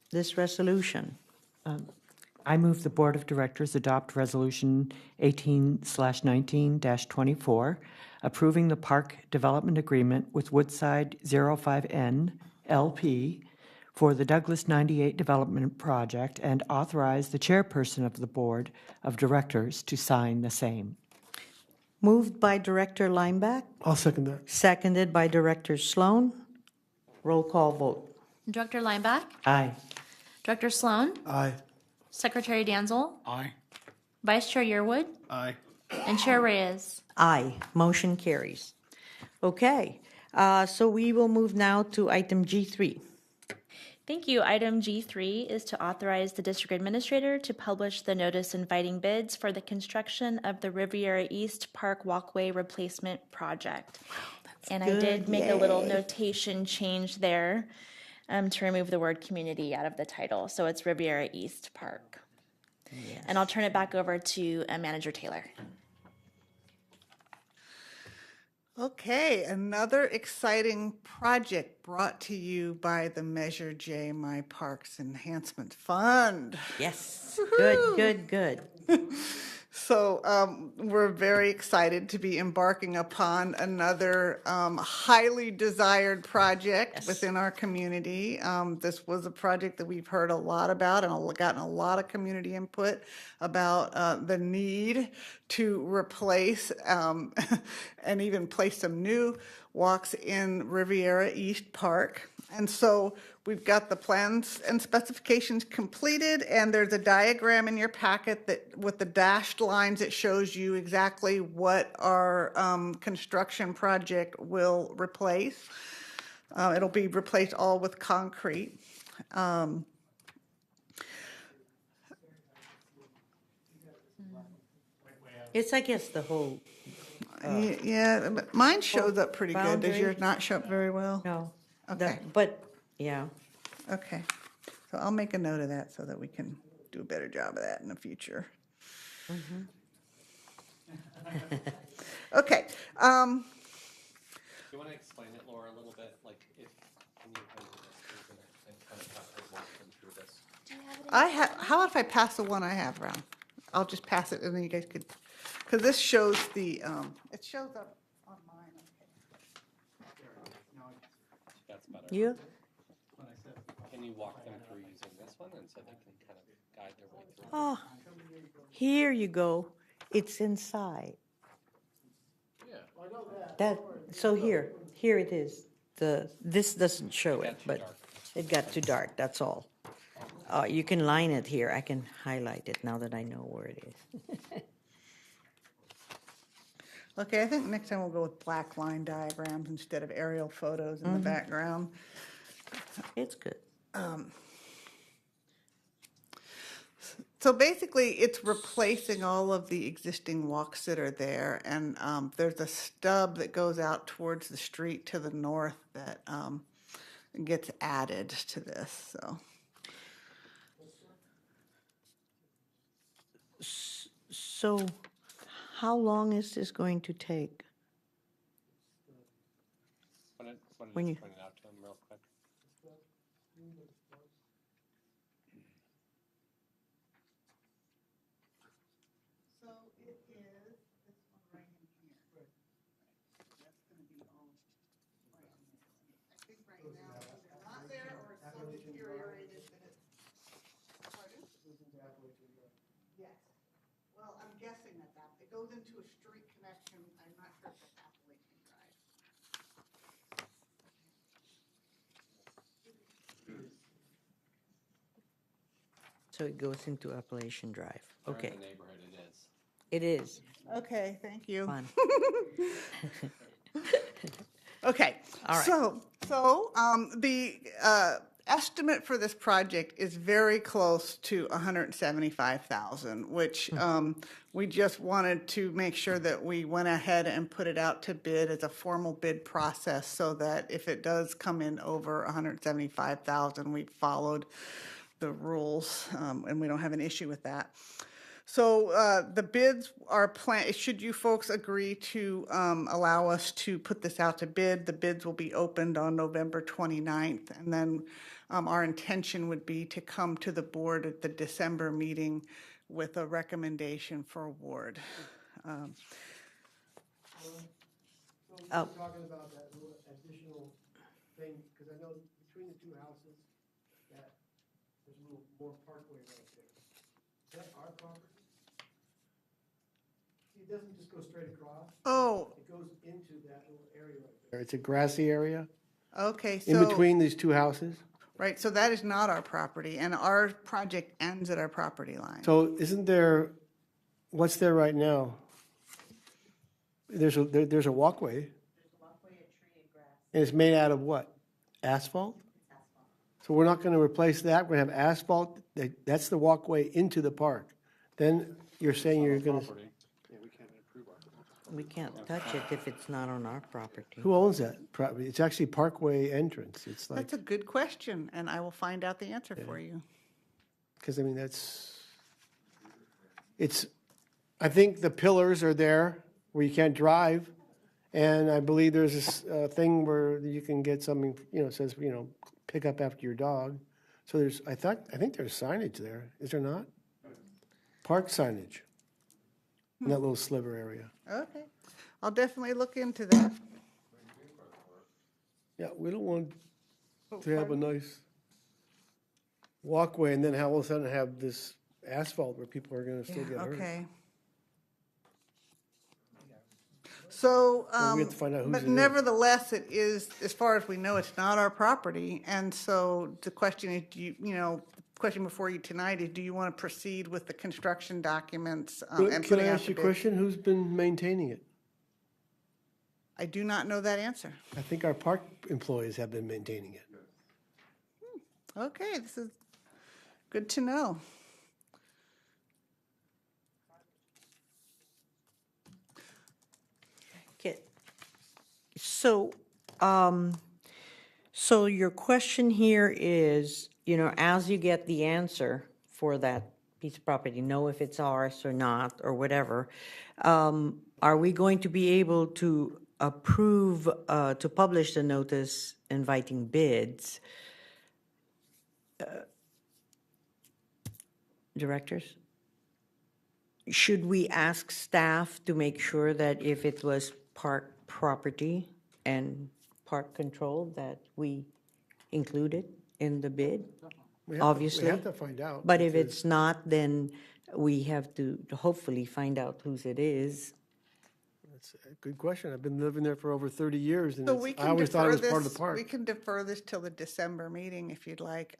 this resolution. I move the Board of Directors adopt Resolution 18/19-24, approving the Park Development Agreement with Woodside 05N LP for the Douglas 98 Development Project, and authorize the chairperson of the Board of Directors to sign the same. Moved by Director Lineback, I'll second that. seconded by Director Sloan. Roll call vote. Director Lineback, Aye. Director Sloan, Aye. Secretary Danzel, Aye. Vice Chair Yearwood, Aye. and Chair Reyes. Aye. Motion carries. Okay, so we will move now to item G3. Thank you. Item G3 is to authorize the district administrator to publish the notice inviting bids for the construction of the Riviera East Park Walkway Replacement Project. And I did make a little notation change there to remove the word community out of the title. So it's Riviera East Park. Yes. And I'll turn it back over to Manager Taylor. Okay, another exciting project brought to you by the Measure J My Parks Enhancement Fund. Yes. Good, good, good. So we're very excited to be embarking upon another highly desired project within our community. This was a project that we've heard a lot about and gotten a lot of community input about the need to replace and even place some new walks in Riviera East Park. And so we've got the plans and specifications completed, and there's a diagram in your packet that with the dashed lines that shows you exactly what our construction project will replace. It'll be replaced all with concrete. It's, I guess, the whole, Yeah, but mine shows up pretty good. Does boundary? yours not show up very well? no. Okay. But, yeah. Okay. So I'll make a note of that so that we can do a better job of that in the future. Okay. You want to explain it, Laura, a little bit? Like, if can you go to this and kind of have her walk them through this? How about if I pass the one I have around? I'll just pass it and then you guys could, because this shows the, it shows up on mine. That's better. You? Can you walk them through using this one, and so they can kind of guide their way through? Oh, here you go. It's inside. That, so here it is. This doesn't show it, but it got too dark, that's all. You can line it here. I can highlight it now that I know where it is. Okay, I think next time we'll go with black line diagrams instead of aerial photos in the background. It's good. So basically, it's replacing all of the existing walks that are there, and there's a stub that goes out towards the street to the north that gets added to this, so. So how long is this going to take? Want to When just you- point it out to them real quick? So it is this one right in here. That's gonna be all right in there. I think right now it's either not there or it's so deteriorated that it's. Pardon? Yes. Well, I'm guessing that it goes into a street connection. I'm not sure if it's Appalachian Drive. So it goes into Appalachian Drive. They're Okay, in the neighborhood, it is. it is. Okay, thank you. Fun. Okay. All right. So the estimate for this project is very close to 175,000, which we just wanted to make sure that we went ahead and put it out to bid as a formal bid process so that if it does come in over 175,000, we followed the rules and we don't have an issue with that. So the bids are planned, should you folks agree to allow us to put this out to bid, the bids will be opened on November 29th. And then our intention would be to come to the board at the December meeting with a recommendation for award. So we're talking about that little additional thing, because I know between the two houses, that there's a little more parkway right there. Is that our property? See, it doesn't just go straight across. Oh, It goes into that little area right there. It's a grassy area okay, in so, between these two houses. right, so that is not our property, and our project ends at our property line. So isn't there, what's there right now? There's a walkway. There's a walkway, a tree, and grass. And it's made out of what? Asphalt? It's asphalt. So we're not going to replace that? We're going to have asphalt? That's the walkway into the park. Then you're saying you're going to, We can't touch it if it's not on our property. who owns that property? It's actually Parkway entrance. It's like, That's a good question, and I will find out the answer for you. because I mean, I think the pillars are there where you can't drive. And I believe there's this thing where you can get something, it says, pick up after your dog. So I think there's signage there. Is there not? Park signage. in that little sliver area. Okay. I'll definitely look into that. Yeah, we don't want to have a nice walkway and then all of a sudden have this asphalt where people are gonna still get hurt. Okay. So, Well, we have to find out whose but it is. nevertheless, it is, as far as we know, it's not our property. And so the question is, do you, question before you tonight is, do you want to proceed with the construction documents and Can I putting out ask the you a bid? question? Who's been maintaining it? I do not know that answer. I think our park employees have been maintaining it. Okay, this is good to know. Okay. So, so your question here is, as you get the answer for that piece of property, know if it's ours or not, or whatever, are we going to be able to approve, to publish the notice inviting bids? Directors? Should we ask staff to make sure that if it was park property and park control, that we include it in the bid? Obviously. We have to find out. But if because it's not, then we have to hopefully find out whose it is. That's a good question. I've been living there for over 30 years, and So we I can always thought it defer was part of this, the park. we can defer this till the December meeting if you'd like.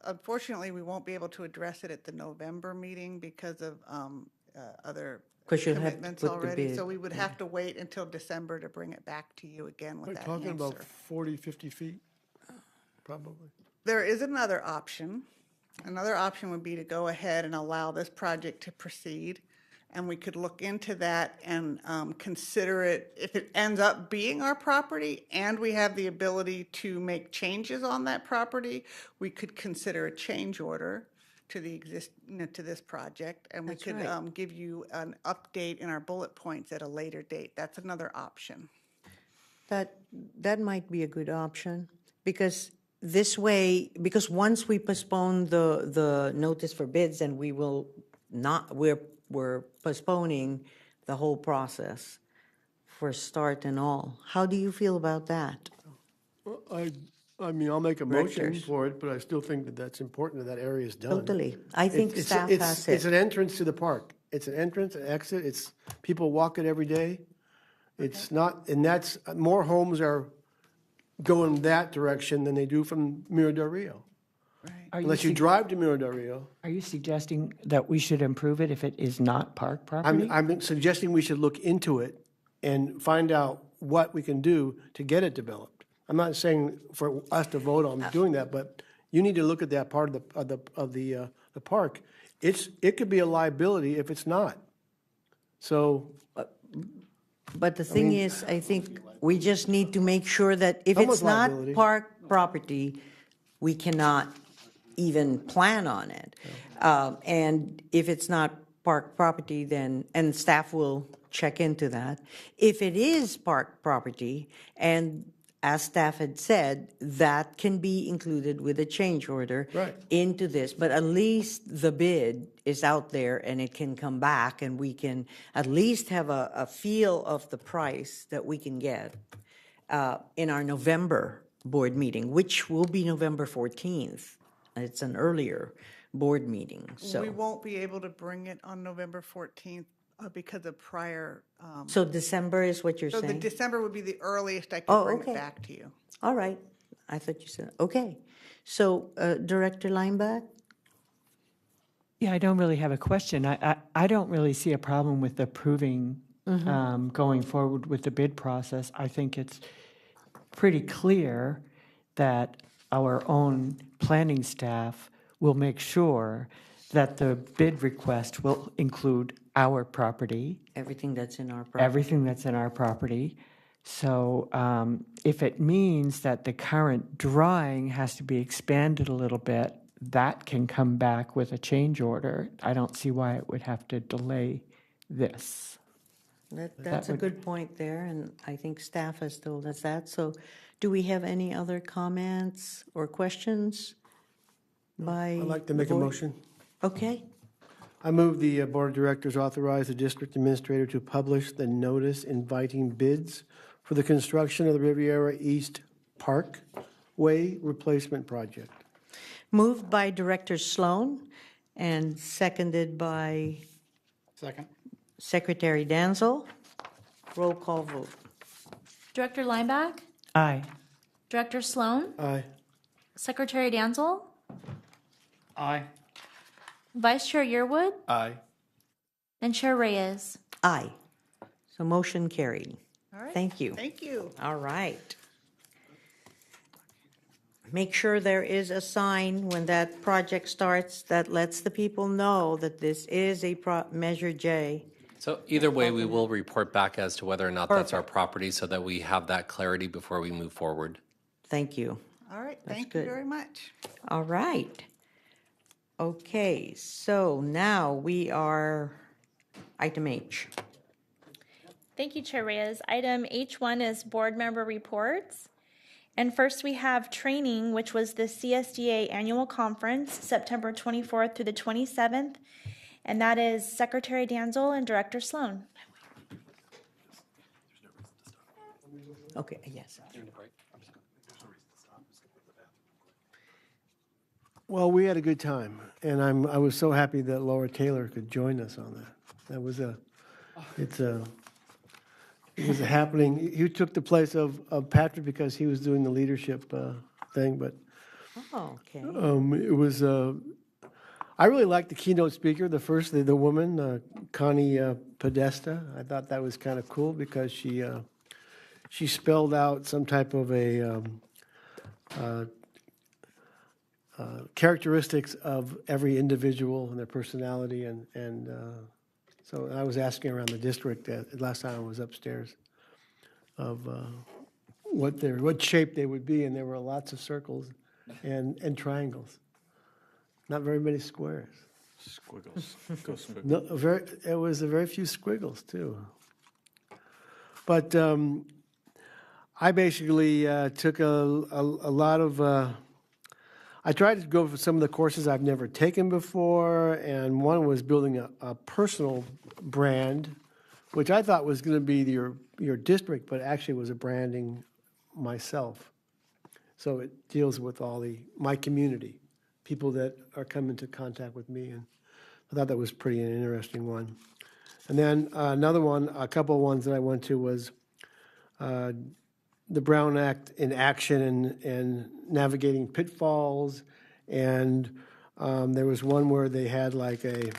Unfortunately, we won't be able to address it at the November meeting because of other 'Cause you'll have to commitments put the already. bid, So we would have to wait until December to bring it back to you again with We're that talking about answer. 40, 50 feet, probably. There is another option. Another option would be to go ahead and allow this project to proceed. And we could look into that and consider it, if it ends up being our property and we have the ability to make changes on that property, we could consider a change order to the to this project. And we That's could right. give you an update in our bullet points at a later date. That's another option. That might be a good option, because this way, because once we postpone the notice for bids, and we will not, we're postponing the whole process for start and all. How do you feel about that? Well, I mean, I'll make a motion Directors. for it, but I still think that that's important that that area is done. Totally. I think It's- staff it's- has It's it. an entrance to the park. It's an entrance, an exit. It's, people walk it every day. It's not, and that's, more homes are going that direction than they do from Mira del Rio. Are Unless you sug- drive to Mira del Rio. Are you suggesting that we should improve it if it is not park property? I'm suggesting we should look into it and find out what we can do to get it developed. I'm not saying for us to vote on doing that, but you need to look at that part of the park. It could be a liability if it's not. So, But the thing is, I think we just need to make sure that if Someone's it's not liability. park property, we cannot even plan on it. And if it's not park property, then, and staff will check into that. If it is park property, and as staff had said, that can be included with a change order Right. into this, but at least the bid is out there and it can come back, and we can at least have a feel of the price that we can get in our November board meeting, which will be November 14th. It's an earlier board meeting, We so. won't be able to bring it on November 14th because of prior. So December is what you're So the saying? December would be the earliest I Oh, could bring okay. it back to you. All right, I thought you said, okay. So Director Lineback? Yeah, I don't really have a question. I don't really see a problem with approving going forward with the bid process. I think it's pretty clear that our own planning staff will make sure that the bid request will include our property, Everything that's in our property. everything that's in our property. So if it means that the current drawing has to be expanded a little bit, that can come back with a change order. I don't see why it would have to delay this. That's a good point there, and I think staff has told us that. So do we have any other comments or questions by? I'd like to the make a board? motion. Okay, I move the Board of Directors authorize the district administrator to publish the notice inviting bids for the construction of the Riviera East Parkway replacement project. Moved by Director Sloan and seconded by Second. Secretary Danzel. Roll call vote. Director Lineback, Aye. Director Sloan, Aye. Secretary Danzel, Aye. Vice Chair Yearwood, Aye. and Chair Reyes. Aye. So motion carried. All right. Thank you. Thank you. All right. Make sure there is a sign when that project starts that lets the people know that this is a Measure J. So either way, we will report back as to whether or not that's our property so that we have that clarity before we move forward. Thank you. All right, That's thank good. you very much. All right. Okay, so now we are item H. Thank you, Chair Reyes. Item H1 is board member reports. And first we have training, which was the CSDA annual conference, September 24th through the 27th. And that is Secretary Danzel and Director Sloan. Okay, yes. Well, we had a good time, and I was so happy that Laura Taylor could join us on that. That was it was a happening. He took the place of Patrick because he was doing the leadership thing, but Oh, okay. it was. I really liked the keynote speaker, the woman, Connie Podesta. I thought that was kind of cool because she spelled out some type of a characteristics of every individual and their personality, and so I was asking around the district last time I was upstairs of what shape they would be, and there were lots of circles and triangles. Not very many squares. Squiggles. Go squiggles. No, it was a very few squiggles too. But I basically took a lot of. I tried to go for some of the courses I've never taken before, and one was building a personal brand, which I thought was going to be your district, but actually was a branding myself. So it deals with my community, people that are coming into contact with me, and I thought that was an interesting one. And then another one, a couple of ones that I went to was the Brown Act in action and navigating pitfalls, and there was one where they had like a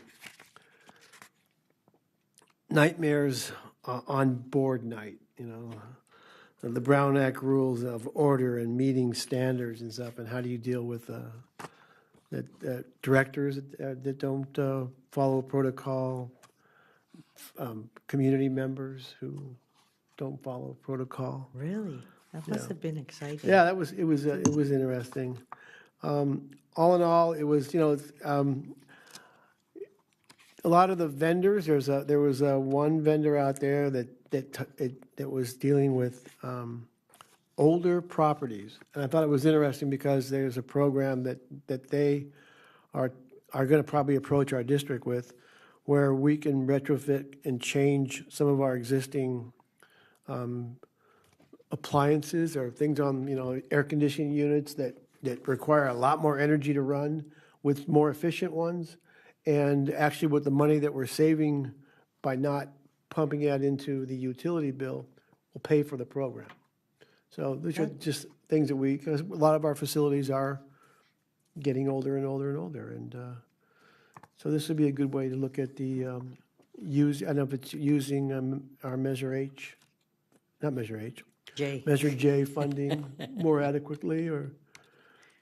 nightmares on board night, the Brown Act rules of order and meeting standards and stuff, and how do you deal with directors that don't follow protocol, community members who don't follow protocol. Really? That must have been exciting. Yeah, it was interesting. All in all, it was a lot of the vendors. There was one vendor out there that was dealing with older properties, and I thought it was interesting because there's a program that they are going to probably approach our district with, where we can retrofit and change some of our existing appliances or things on air conditioning units that require a lot more energy to run with more efficient ones, and actually with the money that we're saving by not pumping it into the utility bill will pay for the program. So these are just things that because a lot of our facilities are getting older and older and older, and so this would be a good way to look at the I don't know if it's using our Measure J funding more adequately,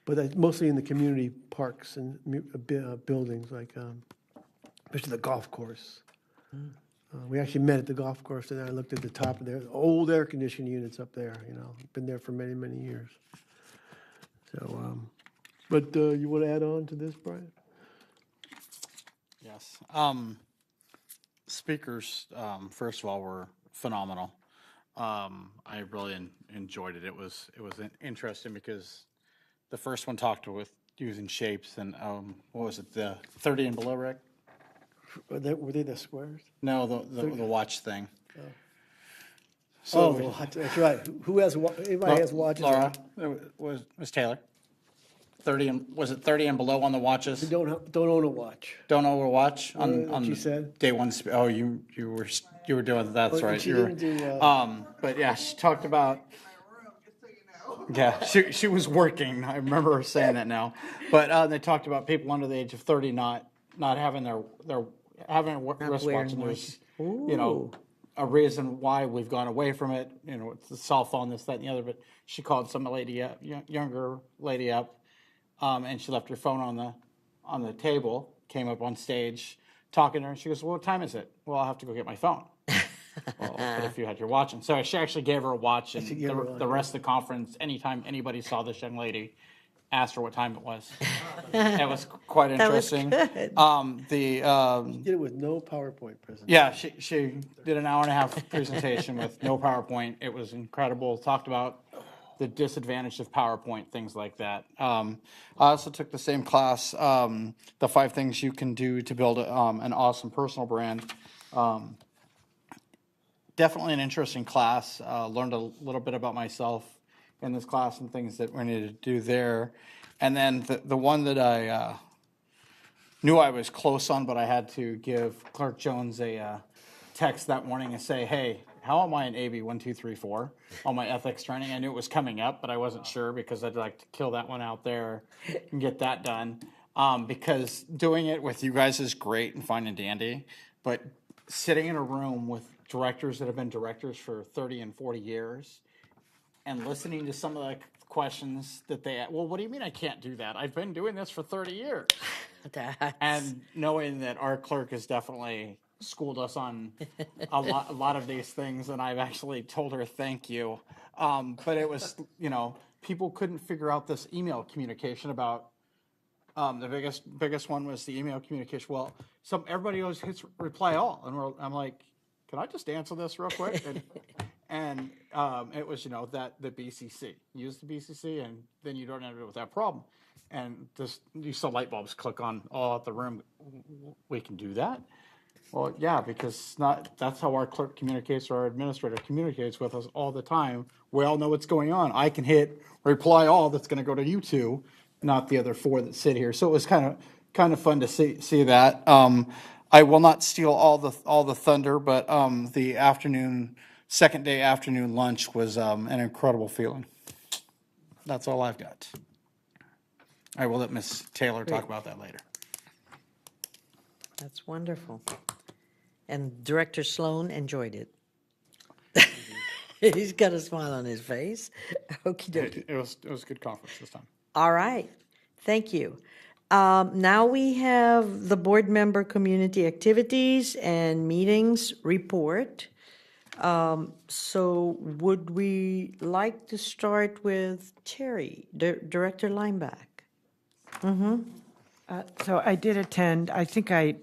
but mostly in the community parks and buildings, like especially the golf course. We actually met at the golf course, and I looked at the top of their old air conditioning units up there. Been there for many, many years. So, but you want to add on to this, Brian? Yes. Speakers, first of all, were phenomenal. I really enjoyed it. It was interesting because the first one talked with using shapes and what was it, the 30 and below, Rick? Were they the squares? No, the watch thing. Oh, the watch, that's right. Who has, anybody has watches? Laura, it was Taylor. 30 and, was it 30 and below on the watches? Don't own a watch. Don't know a watch on What you said? day one. Oh, you were doing that's Oh, right. she You were, didn't do, but yeah, she talked about. Yeah, she was working. I remember her saying that now. But they talked about people under the age of 30 not having their having a wristwatch, wearing and there's Ooh. a reason why we've gone away from it. It's the cell phone, this, that, and the other. But she called some lady up, younger lady up, and she left her phone on the table. Came up on stage talking to her, and she goes, "Well, what time is it?" "Well, I'll have to go get my phone." Well, but if you had your watch, and so she actually gave her a watch, and the rest of the conference, anytime anybody saw this young lady, asked her what time it was. It was quite interesting. That was good. Did it with no PowerPoint presentation. Yeah, she did an hour and a half presentation with no PowerPoint. It was incredible. Talked about the disadvantage of PowerPoint, things like that. I also took the same class, the 5 things you can do to build an awesome personal brand. Definitely an interesting class. Learned a little bit about myself in this class and things that we needed to do there. And then the one that I knew I was close on, but I had to give Clerk Jones a text that morning and say, "Hey, how am I in AB 1, 2, 3, 4 on my ethics training?" I knew it was coming up, but I wasn't sure because I'd like to kill that one out there and get that done. Because doing it with you guys is great and fine and dandy, but sitting in a room with directors that have been directors for 30 and 40 years and listening to some of the questions that they, "Well, what do you mean I can't do that? I've been doing this for 30 years. And knowing that our clerk has definitely schooled us on a lot of these things, and I've actually told her thank you. But it was, people couldn't figure out this email communication about, the biggest one was the email communication. Well, everybody always hits reply all, and I'm like, "Can I just answer this real quick?" And it was, that the BCC, use the BCC, and then you don't end up with that problem. And just you saw light bulbs click on all out the room. We can do that? Well, yeah, because that's how our clerk communicates, or our administrator communicates with us all the time. We all know what's going on. I can hit reply all, that's going to go to you two, not the other 4 that sit here. So it was kind of fun to see that. I will not steal all the thunder, but the second day afternoon lunch was an incredible feeling. That's all I've got. I will let Ms. Taylor talk about that later. That's wonderful. And Director Sloan enjoyed it. He's got a smile on his face. Okie dokie. It was a good conference this time. All right. Thank you. Now we have the board member community activities and meetings report. So would we like to start with Terry, Director Lineback? So I did attend. I think I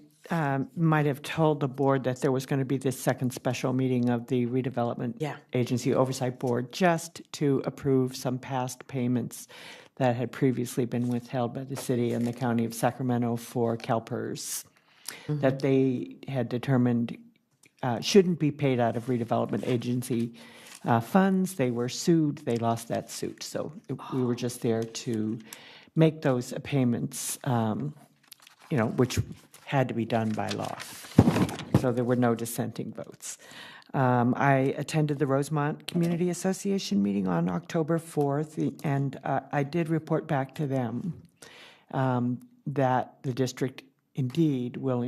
might have told the board that there was going to be this second special meeting of the Redevelopment Agency Oversight Board just to approve some past payments that had previously been withheld by the city and the county of Sacramento for CalPERS that they had determined shouldn't be paid out of Redevelopment Agency funds. They were sued. They lost that suit. So we were just there to make those payments, which had to be done by law. So there were no dissenting votes. I attended the Rosemont Community Association meeting on October 4th, and I did report back to them that the district indeed will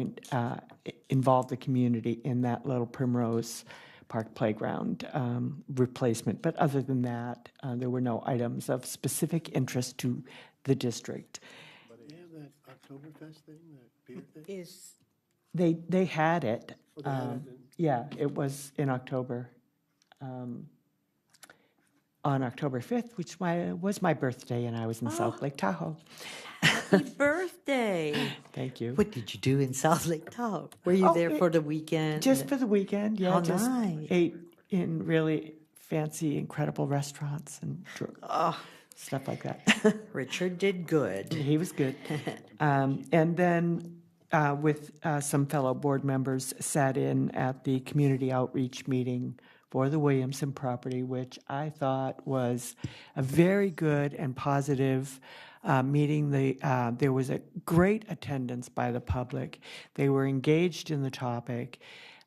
involve the community in that little Primrose Park playground replacement. But other than that, there were no items of specific interest to the district. But they have that Oktoberfest thing, that beer thing? They had it. Oh, they had it Yeah, it was in October. On October 5th, which was my birthday, and I was in South Lake Tahoe. Happy birthday. Thank you. What did you do in South Lake Tahoe? Were you there for the weekend? Just for the weekend, yeah. How just nice. ate in really fancy, incredible restaurants and stuff like that. Richard did good. He was good. And then with some fellow board members, sat in at the community outreach meeting for the Williamson property, which I thought was a very good and positive meeting. There was a great attendance by the public. They were engaged in the topic.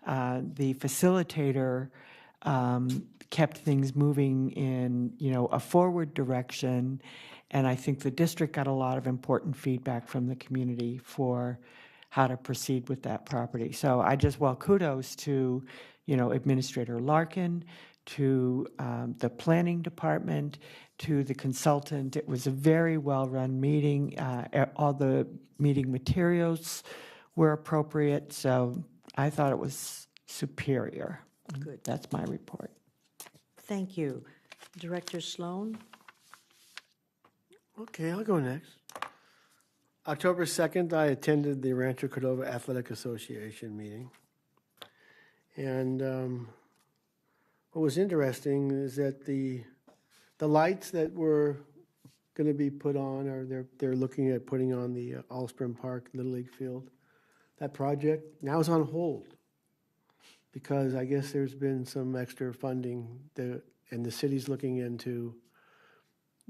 The facilitator kept things moving in, a forward direction. And I think the district got a lot of important feedback from the community for how to proceed with that property. So kudos to, Administrator Larkin, to the planning department, to the consultant. It was a very well-run meeting. All the meeting materials were appropriate, so I thought it was superior. Good. That's my report. Thank you. Director Sloan? Okay, I'll go next. October 2nd, I attended the Rancho Cordova Athletic Association meeting. And what was interesting is that the lights that were going to be put on, or they're looking at putting on the Allspring Park Little League field, that project now is on hold because I guess there's been some extra funding and the city's looking into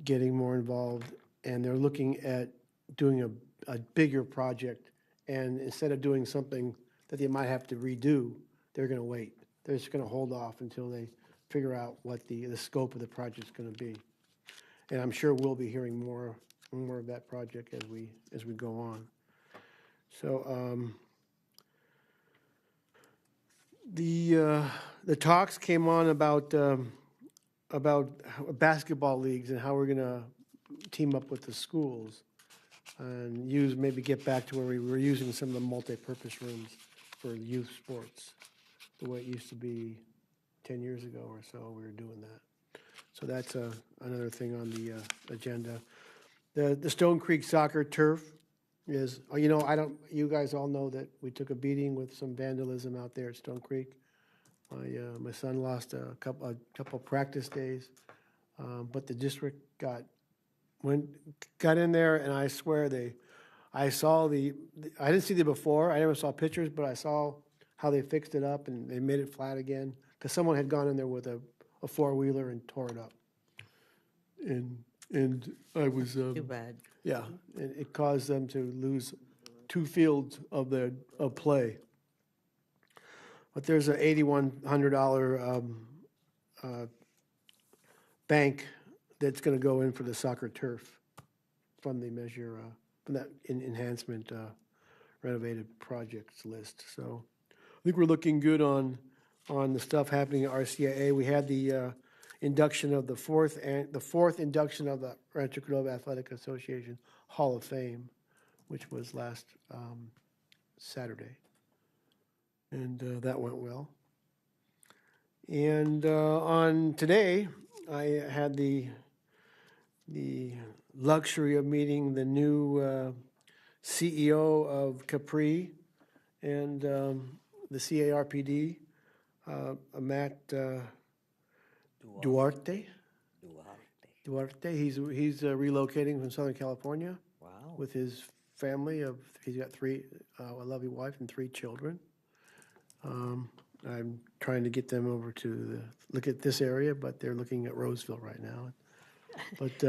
getting more involved, and they're looking at doing a bigger project, and instead of doing something that they might have to redo, they're going to wait. They're just going to hold off until they figure out what the scope of the project's going to be. And I'm sure we'll be hearing more of that project as we go on. So the talks came on about basketball leagues and how we're going to team up with the schools and maybe get back to where we were using some of the multi-purpose rooms for youth sports, the way it used to be 10 years ago or so. We were doing that. So that's another thing on the agenda. The Stone Creek soccer turf is, you guys all know that we took a beating with some vandalism out there at Stone Creek. My son lost a couple practice days, but the district got in there, and I swear I didn't see them before. I never saw pictures, but I saw how they fixed it up and they made it flat again because someone had gone in there with a four-wheeler and tore it up. And I was Too bad. yeah, and it caused them to lose 2 fields of play. But there's an $8,100 bank that's going to go in for the soccer turf from the measure from that enhancement renovated projects list. So I think we're looking good on the stuff happening at RCIA. We had the induction of the fourth induction of the Rancho Cordova Athletic Association Hall of Fame, which was last Saturday, and that went well. And on today, I had the luxury of meeting the new CEO of Capri and the CRPD, Matt Duarte. He's relocating from Southern California. Wow. With his family he's got a lovely wife and 3 children. I'm trying to get them over to look at this area, but they're looking at Roseville right now. But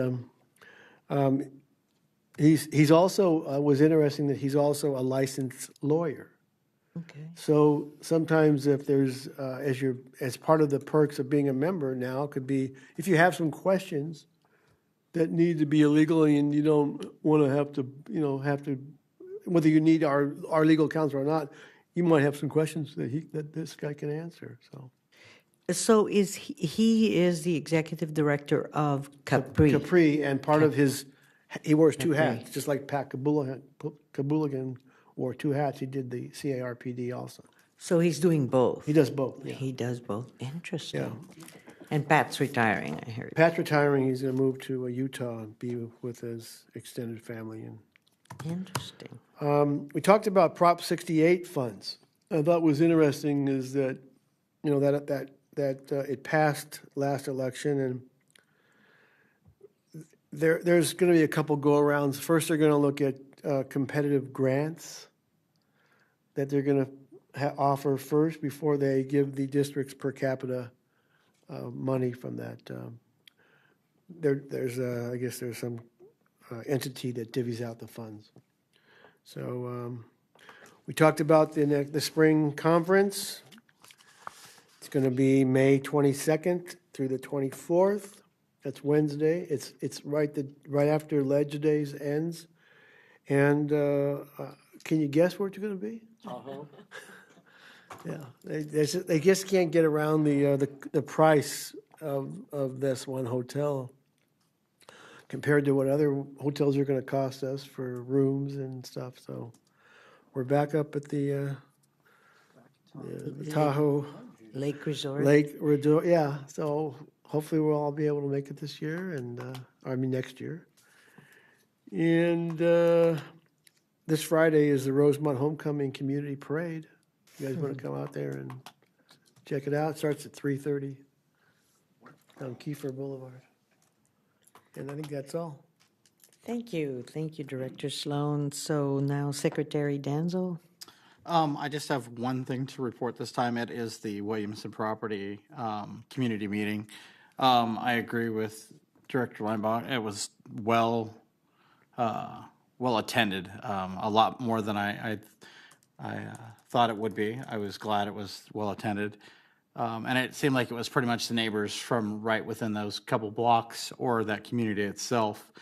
he's also was interesting that he's also a licensed lawyer. Okay. So sometimes if there's as part of the perks of being a member now could be if you have some questions that need to be illegal and you don't want to have to whether you need our legal counsel or not, you might have some questions that this guy can answer. So he is the executive director of Capri? Capri, and part of he wears 2 hats, just like Pat Kabuligan wore 2 hats. He did the CRPD also. So he's doing both? He does both, yeah. He does both. Interesting. Yeah. And Pat's retiring, I heard. Pat's retiring. He's going to move to Utah and be with his extended family. Interesting. We talked about Prop 68 funds. I thought was interesting is that, that it passed last election, and there's going to be a couple go-arounds. First, they're going to look at competitive grants that they're going to offer first before they give the districts per capita money from that. I guess there's some entity that divvies out the funds. So we talked about the spring conference. It's going to be May 22nd through the 24th. That's Wednesday. It's right after Ledge Days ends. And can you guess where it's going to be? Yeah, they just can't get around the price of this one hotel compared to what other hotels are going to cost us for rooms and stuff. So we're back up at the Tahoe Lake Resort. Lake Resort. Yeah, so hopefully we'll all be able to make it this year, and next year. And this Friday is the Rosemont Homecoming Community Parade. You guys want to come out there and check it out? It starts at 3:30 on Kiefer Boulevard. And I think that's all. Thank you, Director Sloan. So now Secretary Danzel. I just have one thing to report this time. It is the Williamson Property Community Meeting. I agree with Director Linebaugh. It was well attended, a lot more than I thought it would be. I was glad it was well attended. And it seemed like it was pretty much the neighbors from right within those couple blocks or that community itself,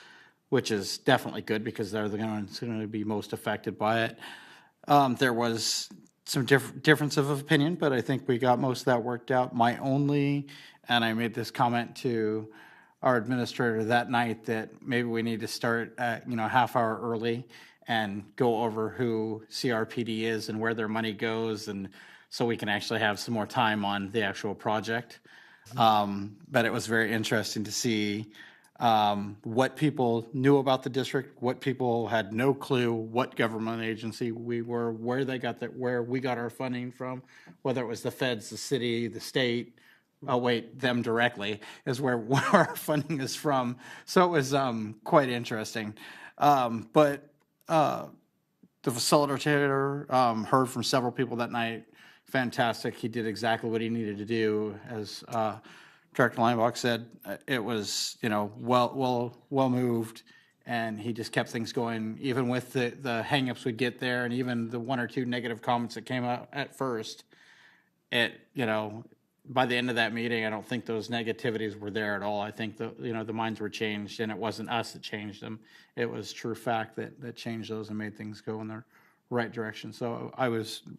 which is definitely good because they're the ones going to be most affected by it. There was some difference of opinion, but I think we got most of that worked out. And I made this comment to our administrator that night, that maybe we need to start half hour early and go over who CRPD is and where their money goes, and so we can actually have some more time on the actual project. But it was very interesting to see what people knew about the district, what people had no clue what government agency we were, where we got our funding from, whether it was the feds, the city, the state. Them directly is where our funding is from. So it was quite interesting. But the facilitator heard from several people that night. Fantastic. He did exactly what he needed to do. As Director Linebaugh said, it was well moved, and he just kept things going, even with the hangups we'd get there, and even the one or two negative comments that came out at first. By the end of that meeting, I don't think those negativities were there at all. I think the minds were changed, and it wasn't us that changed them. It was true fact that changed those and made things go in the right direction. So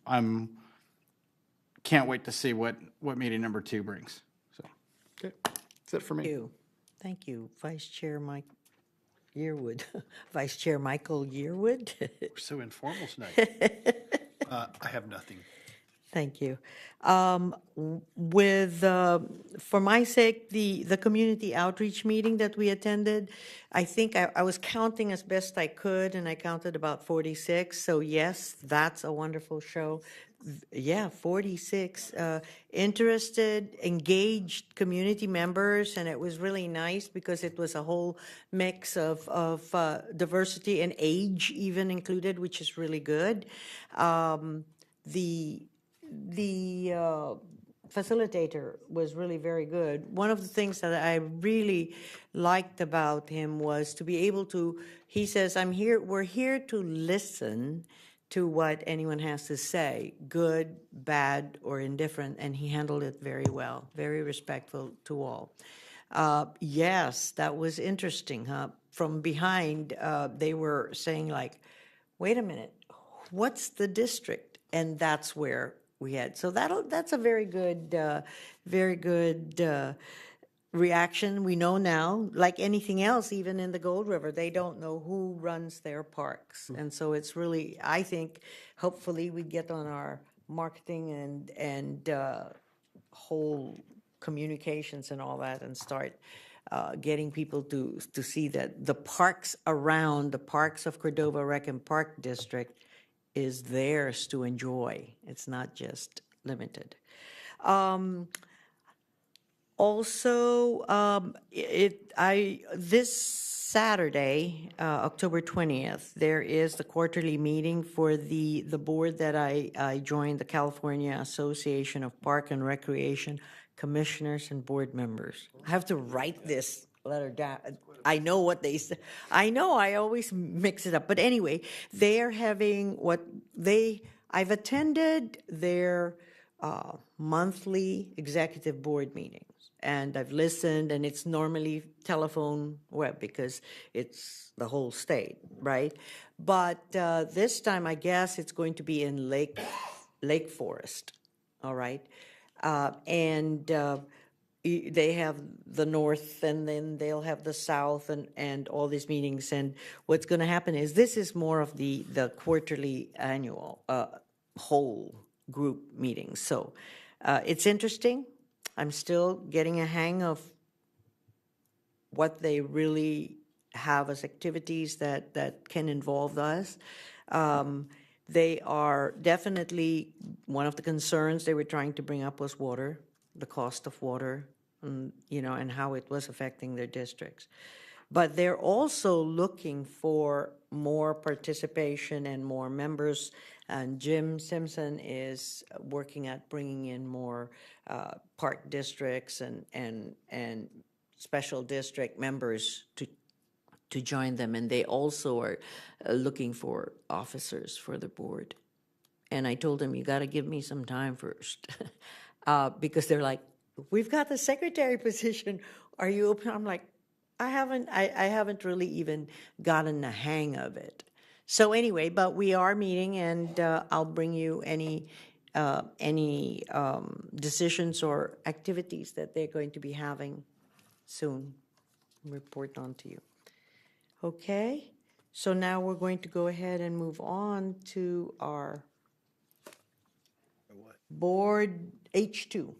I'm can't wait to see what meeting number 2 brings. So okay, that's it for me. Thank you, Vice Chair Mike Yearwood. Vice Chair Michael Yearwood. We're so informal tonight. I have nothing. Thank you. For my sake, the community outreach meeting that we attended, I think I was counting as best I could, and I counted about 46. So yes, that's a wonderful show. Yeah, 46 interested, engaged community members, and it was really nice because it was a whole mix of diversity and age even included, which is really good. The facilitator was really very good. One of the things that I really liked about him was to be able to, he says, we're here to listen to what anyone has to say, good, bad, or indifferent, and he handled it very well, very respectful to all. Yes, that was interesting, huh? From behind, they were saying like, wait a minute, what's the district? And that's where we had. So that's a very good reaction. We know now, like anything else, even in the Gold River, they don't know who runs their parks. And so it's really, I think, hopefully we get on our marketing and whole communications and all that and start getting people to see that the parks around, the parks of Cordova Rec and Park District is theirs to enjoy. It's not just limited. Also, this Saturday, October 20th, there is the quarterly meeting for the board that I joined, the California Association of Park and Recreation Commissioners and Board Members. I have to write this letter down. I know what they say. I know I always mix it up. But anyway, they are having I've attended their monthly executive board meetings. And I've listened, and it's normally telephone web because it's the whole state, right? But this time, I guess it's going to be in Lake Forest, all right? They have the north, and then they'll have the south, and all these meetings. And what's going to happen is this is more of the quarterly annual whole group meetings. So it's interesting. I'm still getting a hang of what they really have as activities that can involve us. They are definitely, one of the concerns they were trying to bring up was water, the cost of water, and how it was affecting their districts. But they're also looking for more participation and more members. And Jim Simpson is working at bringing in more park districts and special district members to join them. And they also are looking for officers for the board. And I told them, you got to give me some time first. Because they're like, we've got the secretary position. Are you open? I'm like, I haven't really even gotten the hang of it. So anyway, but we are meeting, and I'll bring you any decisions or activities that they're going to be having soon. Report on to you. Okay, so now we're going to go ahead and move on to our board H2.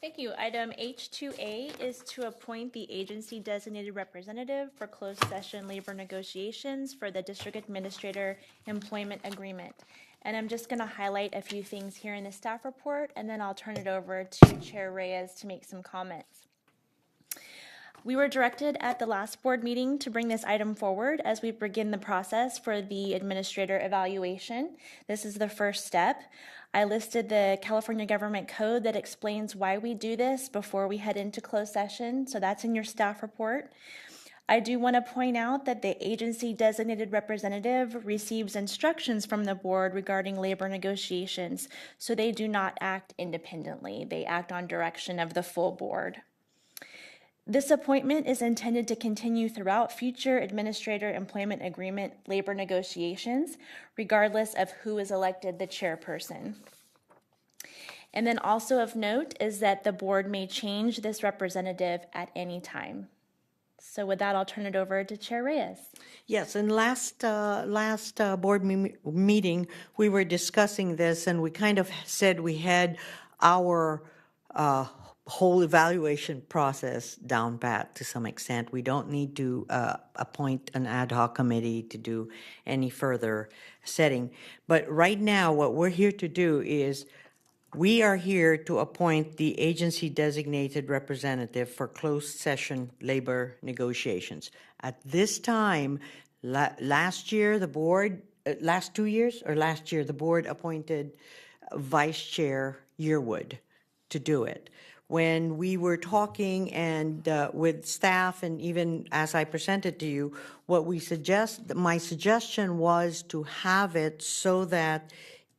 Thank you. Item H2A is to appoint the agency designated representative for closed session labor negotiations for the district administrator employment agreement. And I'm just going to highlight a few things here in the staff report, and then I'll turn it over to Chair Reyes to make some comments. We were directed at the last board meeting to bring this item forward as we begin the process for the administrator evaluation. This is the first step. I listed the California Government Code that explains why we do this before we head into closed session, so that's in your staff report. I do want to point out that the agency designated representative receives instructions from the board regarding labor negotiations, so they do not act independently. They act on direction of the full board. This appointment is intended to continue throughout future administrator employment agreement labor negotiations, regardless of who is elected the chairperson. And then also of note is that the board may change this representative at any time. So with that, I'll turn it over to Chair Reyes. Yes, and last board meeting, we were discussing this, and we kind of said we had our whole evaluation process down pat to some extent. We don't need to appoint an ad hoc committee to do any further setting. But right now, what we're here to do is we are here to appoint the agency designated representative for closed session labor negotiations. At this time, last year, the board, last 2 years, or last year, the board appointed Vice Chair Yearwood to do it. When we were talking and with staff, and even as I presented to you, my suggestion was to have it so that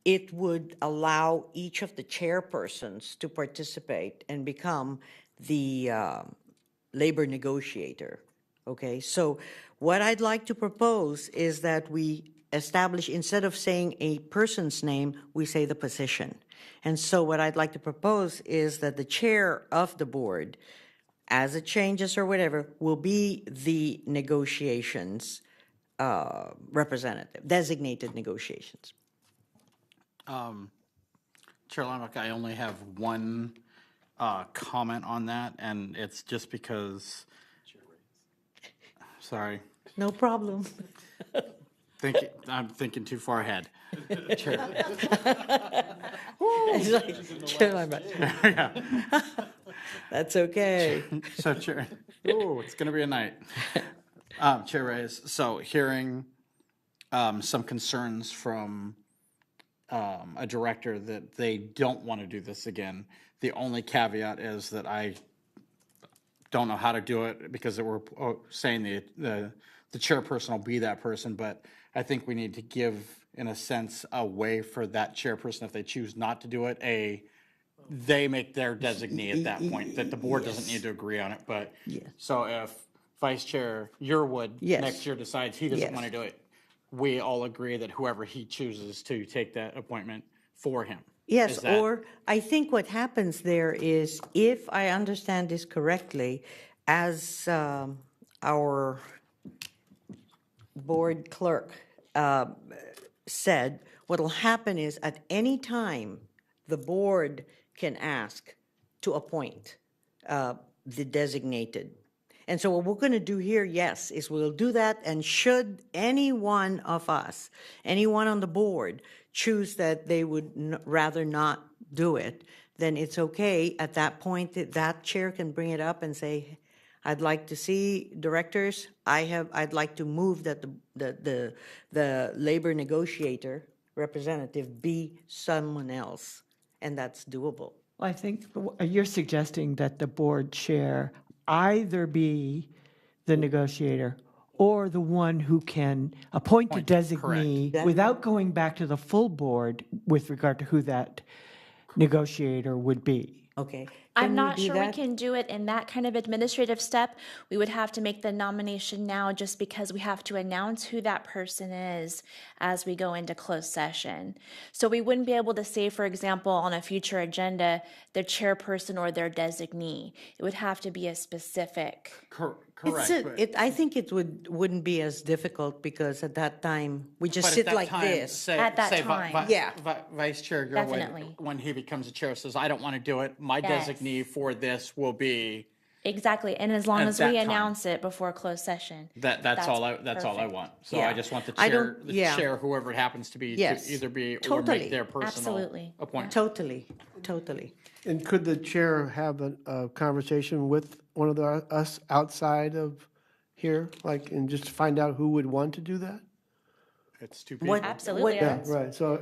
it would allow each of the chairpersons to participate and become the labor negotiator. Okay, so what I'd like to propose is that we establish, instead of saying a person's name, we say the position. And so what I'd like to propose is that the chair of the board, as it changes or whatever, will be the negotiations representative, designated negotiations. Chair Lamarck, I only have one comment on that, and it's just because, sorry. No problem. I'm thinking too far ahead. It's like, Chair Lamarck. Yeah. That's okay. So Chair, ooh, it's going to be a night. Chair Reyes, so hearing some concerns from a director that they don't want to do this again. The only caveat is that I don't know how to do it because we're saying the chairperson will be that person, but I think we need to give, in a sense, a way for that chairperson, if they choose not to do it, they make their designee at that point, that the board doesn't need to agree on it, but, so if Vice Chair Yearwood Yes. next year decides he doesn't Yes. want to do it, we all agree that whoever he chooses to take that appointment for him. Yes, Is that- or I think what happens there is, if I understand this correctly, as our board clerk said, what'll happen is at any time, the board can ask to appoint the designated. And so what we're going to do here, yes, is we'll do that, and should any one of us, anyone on the board, choose that they would rather not do it, then it's okay. At that point, that chair can bring it up and say, I'd like to see directors, I'd like to move that the labor negotiator representative be someone else, and that's doable. Well, I think you're suggesting that the board chair either be the negotiator or the one who can appoint a designee without going back to the full board with regard to who that negotiator would be. Okay. I'm Can we not do sure we that? can do it in that kind of administrative step. We would have to make the nomination now just because we have to announce who that person is as we go into closed session. So we wouldn't be able to say, for example, on a future agenda, their chairperson or their designee. It would have to be a specific. Correct. I think it wouldn't be as difficult, because at that time, we just But at sit that like time, this. say- At that say time. Yeah. Vice Chair Gerwood, Definitely. when he becomes a chair, says, I don't want to do it, my Yes. designee for this will be, Exactly, and as long At as that we time. announce it before closed session. that's all I perfect. want. So Yeah. I just want the I chair, don't- yeah. whoever it happens to be, Yes. to either be, or Totally. make their personal Absolutely. appointment. Totally. And could the chair have a conversation with one of us outside of here, like, and just find out who would want to do that? It's two people. Absolutely. Yeah, right. So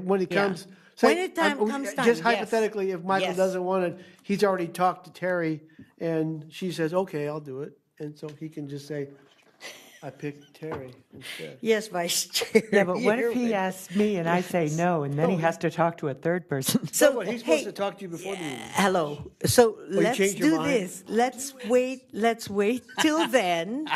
when he Yeah. comes, When say, it comes time, just yes. hypothetically, if Michael Yes. doesn't want it, he's already talked to Terry, and she says, okay, I'll do it. And so he can just say, I picked Terry instead. Yes, Vice Chair. Yeah, but what if he Yearwood. asks me and I say no, and then he has to talk to a third person? So what, he's supposed to talk to you before the meeting. Hello. So let's changed your do mind? this. Let's wait till then,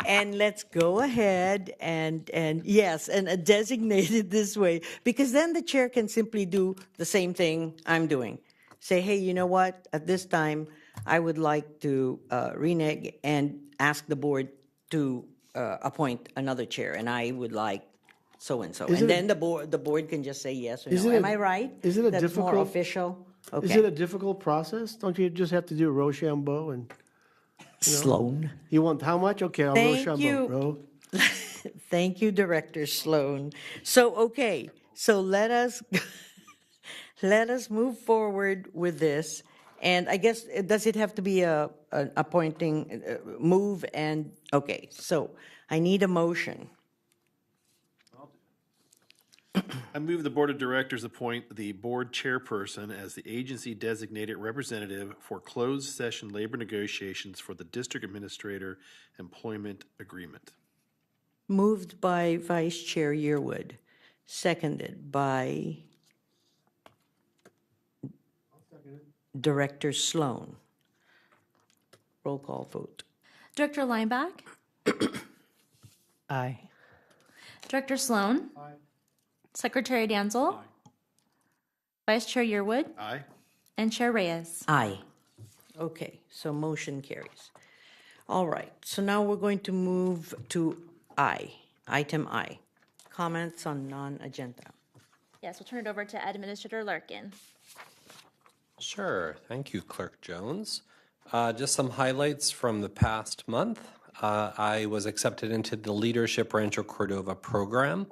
and let's go ahead and yes, and designate it this way, because then the chair can simply do the same thing I'm doing. Say, hey, you know what? At this time, I would like to renege and ask the board to appoint another chair, and I would like so and so, Is and it a- then the board can just say yes or Is no. it a- Am I right? is it a That's more difficult- official. Okay. Is it a difficult process? Don't you just have to do Rochambeau and Sloan? you want how much? Okay, I'll Thank Rochambeau. you. Thank you, Director Sloan. So, okay, so let us move forward with this. And I guess, does it have to be an appointing, move and, okay, so I need a motion. I move the Board of Directors appoint the board chairperson as the agency designated representative for closed session labor negotiations for the district administrator employment agreement. Moved by Vice Chair Yearwood, seconded by Director Sloan. Roll call vote. Director Lineback, Aye. Director Sloan. Secretary Danzel. Vice Chair Yearwood, Aye. and Chair Reyes. Aye. Okay, so motion carries. All right, so now we're going to move to I, item I, comments on non-agenda. Yes, we'll turn it over to Administrator Larkin. Sure. Thank you, Clerk Jones. Just some highlights from the past month. I was accepted into the Leadership Rancho Cordova program.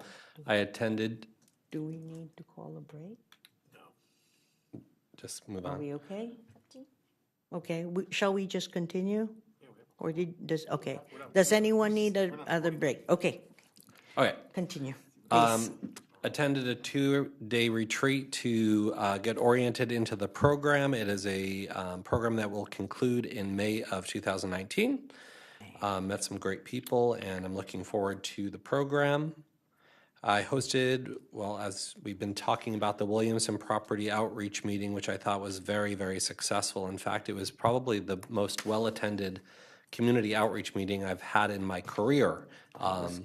I attended. Do we need to call a break? Just move Are on. we okay? Okay, shall we just continue? Or okay. Does anyone need another break? Okay, Okay. continue, please. Attended a 2-day retreat to get oriented into the program. It is a program that will conclude in May of 2019. Met some great people, and I'm looking forward to the program. I hosted, well, as we've been talking about, the Williamson Property Outreach Meeting, which I thought was very, very successful. In fact, it was probably the most well-attended community outreach meeting I've had in my career.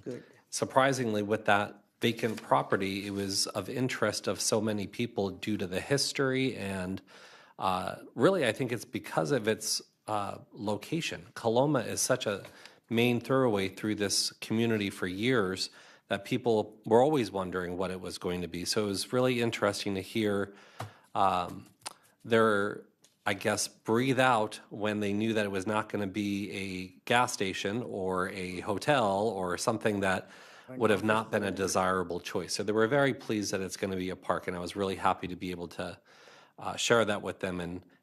Good. Surprisingly, with that vacant property, it was of interest of so many people due to the history, and really, I think it's because of its location. Coloma is such a main thoroughway through this community for years that people were always wondering what it was going to be. So it was really interesting to hear their, I guess, breathe out when they knew that it was not going to be a gas station or a hotel or something that would have not been a desirable choice. So they were very pleased that it's going to be a park, and I was really happy to be able to share that with them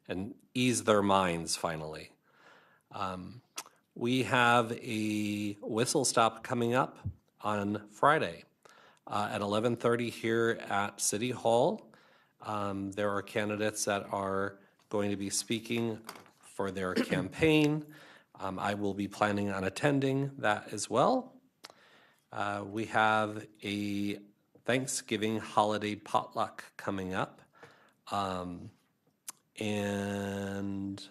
and ease their minds finally. We have a whistle stop coming up on Friday at 11:30 here at City Hall. There are candidates that are going to be speaking for their campaign. I will be planning on attending that as well. We have a Thanksgiving holiday potluck coming up. And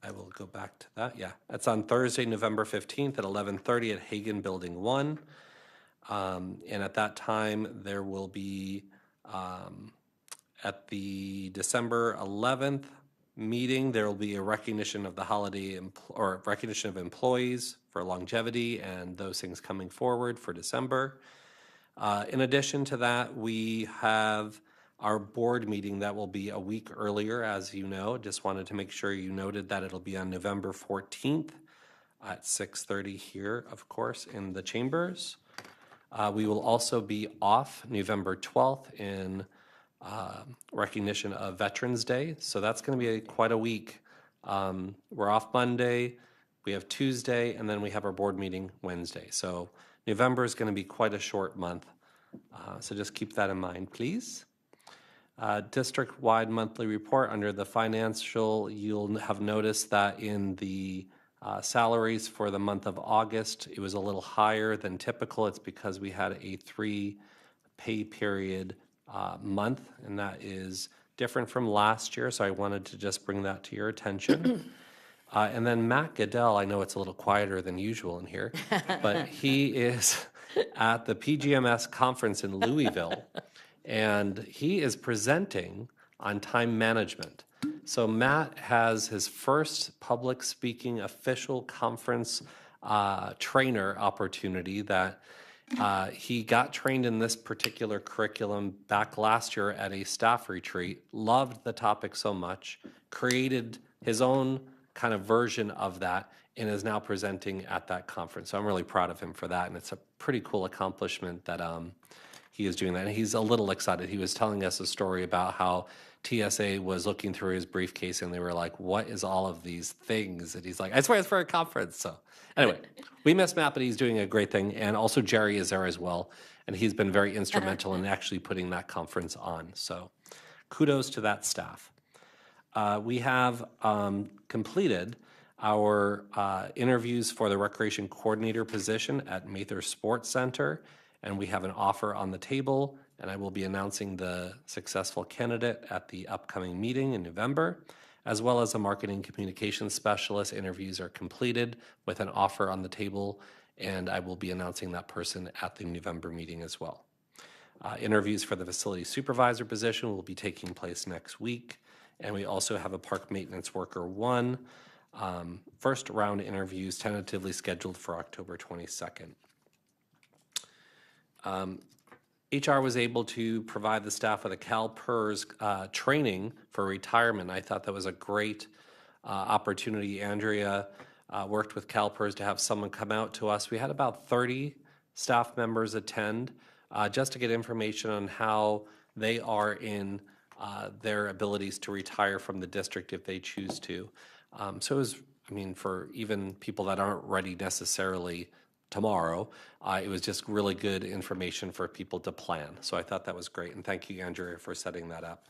I will go back to that. Yeah, it's on Thursday, November 15th at 11:30 at Hagen Building 1. And at that time, there will be, at the December 11th meeting, there will be a recognition of the holiday or recognition of employees for longevity and those things coming forward for December. In addition to that, we have our board meeting that will be a week earlier, as you know. Just wanted to make sure you noted that it'll be on November 14th at 6:30 here, of course, in the chambers. We will also be off November 12th in recognition of Veterans Day. So that's going to be quite a week. We're off Monday, we have Tuesday, and then we have our board meeting Wednesday. So November is going to be quite a short month. So just keep that in mind, please. District-wide monthly report under the financial, you'll have noticed that in the salaries for the month of August, it was a little higher than typical. It's because we had a 3 pay period month, and that is different from last year, so I wanted to just bring that to your attention. And then Matt Goodell, I know it's a little quieter than usual in here, but he is at the PGMS conference in Louisville, and he is presenting on time management. So Matt has his first public speaking official conference trainer opportunity that he got trained in this particular curriculum back last year at a staff retreat, loved the topic so much, created his own kind of version of that, and is now presenting at that conference. So I'm really proud of him for that, and it's a pretty cool accomplishment that he is doing that. And he's a little excited. He was telling us a story about how TSA was looking through his briefcase, and they were like, what is all of these things? And he's like, I swear it's for a conference. So anyway, we miss Matt, but he's doing a great thing. And also Jerry is there as well. And he's been very instrumental in actually putting that conference on. So kudos to that staff. We have completed our interviews for the recreation coordinator position at Mather Sports Center, and we have an offer on the table, and I will be announcing the successful candidate at the upcoming meeting in November, as well as a marketing communications specialist. Interviews are completed with an offer on the table, and I will be announcing that person at the November meeting as well. Interviews for the facility supervisor position will be taking place next week, and we also have a park maintenance worker 1. First round interviews tentatively scheduled for October 22nd. HR was able to provide the staff with a CalPERS training for retirement. I thought that was a great opportunity. Andrea worked with CalPERS to have someone come out to us. We had about 30 staff members attend just to get information on how they are in their abilities to retire from the district if they choose to. So it was, I mean, for even people that aren't ready necessarily tomorrow, it was just really good information for people to plan. So I thought that was great. And thank you, Andrea, for setting that up.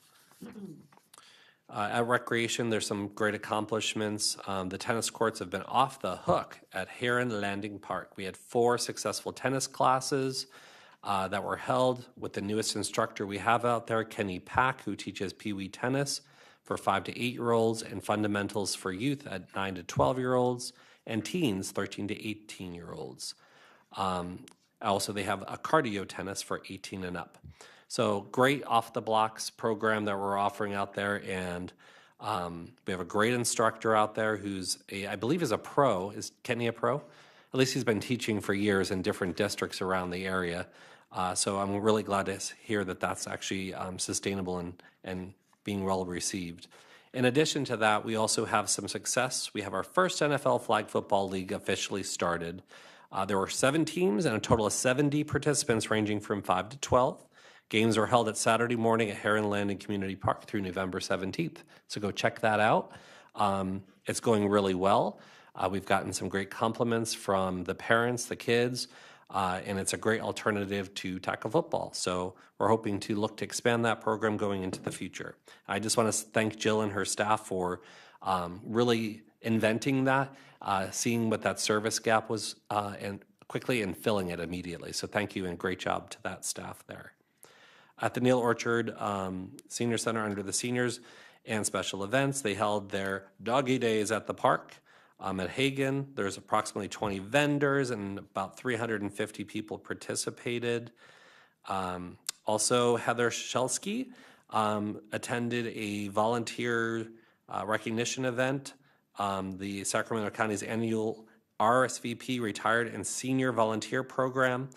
At Recreation, there's some great accomplishments. The tennis courts have been off the hook at Heron Landing Park. We had 4 successful tennis classes that were held with the newest instructor we have out there, Kenny Pack, who teaches Pee Wee tennis for 5 to 8-year-olds and fundamentals for youth at 9 to 12-year-olds and teens, 13 to 18-year-olds. Also, they have a cardio tennis for 18 and up. So great off-the-blocks program that we're offering out there, and we have a great instructor out there who's, I believe is a pro. Is Kenny a pro? At least he's been teaching for years in different districts around the area. So I'm really glad to hear that that's actually sustainable and being well received. In addition to that, we also have some success. We have our first NFL Flag Football League officially started. There were 7 teams and a total of 70 participants ranging from 5 to 12. Games are held at Saturday morning at Heron Landing Community Park through November 17th. So go check that out. It's going really well. We've gotten some great compliments from the parents, the kids, and it's a great alternative to tackle football. So we're hoping to look to expand that program going into the future. I just want to thank Jill and her staff for really inventing that, seeing what that service gap was and quickly and filling it immediately. So thank you and great job to that staff there. At the Neil Orchard Senior Center under the seniors and special events, they held their doggy days at the park. At Hagen, there's approximately 20 vendors and about 350 people participated. Also, Heather Shelsky attended a volunteer recognition event, the Sacramento County's annual RSVP Retired and Senior Volunteer Program.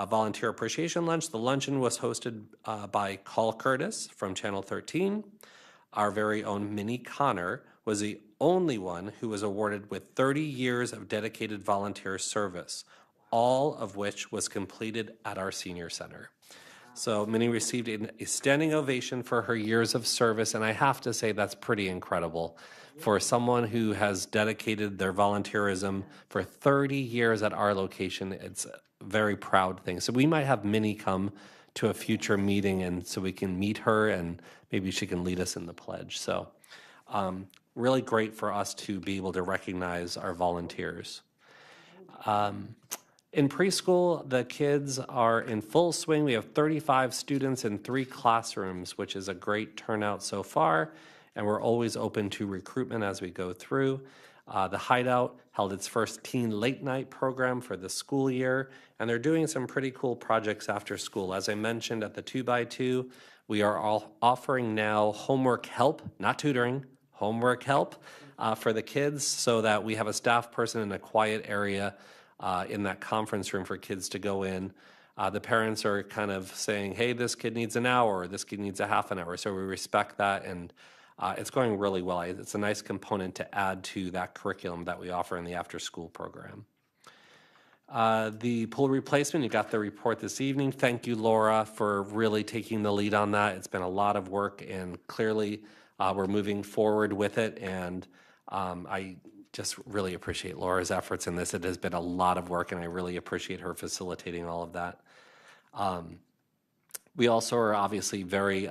Volunteer Appreciation Lunch. The luncheon was hosted by Carl Curtis from Channel 13. Our very own Minnie Connor was the only one who was awarded with 30 years of dedicated volunteer service, all of which was completed at our senior center. So Minnie received a standing ovation for her years of service, and I have to say that's pretty incredible. For someone who has dedicated their volunteerism for 30 years at our location, it's very proud thing. So we might have Minnie come to a future meeting and so we can meet her and maybe she can lead us in the pledge. So really great for us to be able to recognize our volunteers. In preschool, the kids are in full swing. We have 35 students in 3 classrooms, which is a great turnout so far. And we're always open to recruitment as we go through. The Hideout held its first teen late night program for the school year, and they're doing some pretty cool projects after school. As I mentioned at the 2x2, we are all offering now homework help, not tutoring, homework help for the kids so that we have a staff person in a quiet area in that conference room for kids to go in. The parents are kind of saying, hey, this kid needs an hour, or this kid needs a half an hour. So we respect that, and it's going really well. It's a nice component to add to that curriculum that we offer in the after-school program. The pool replacement, you got the report this evening. Thank you, Laura, for really taking the lead on that. It's been a lot of work, and clearly we're moving forward with it, and I just really appreciate Laura's efforts in this. It has been a lot of work, and I really appreciate her facilitating all of that. We also are obviously very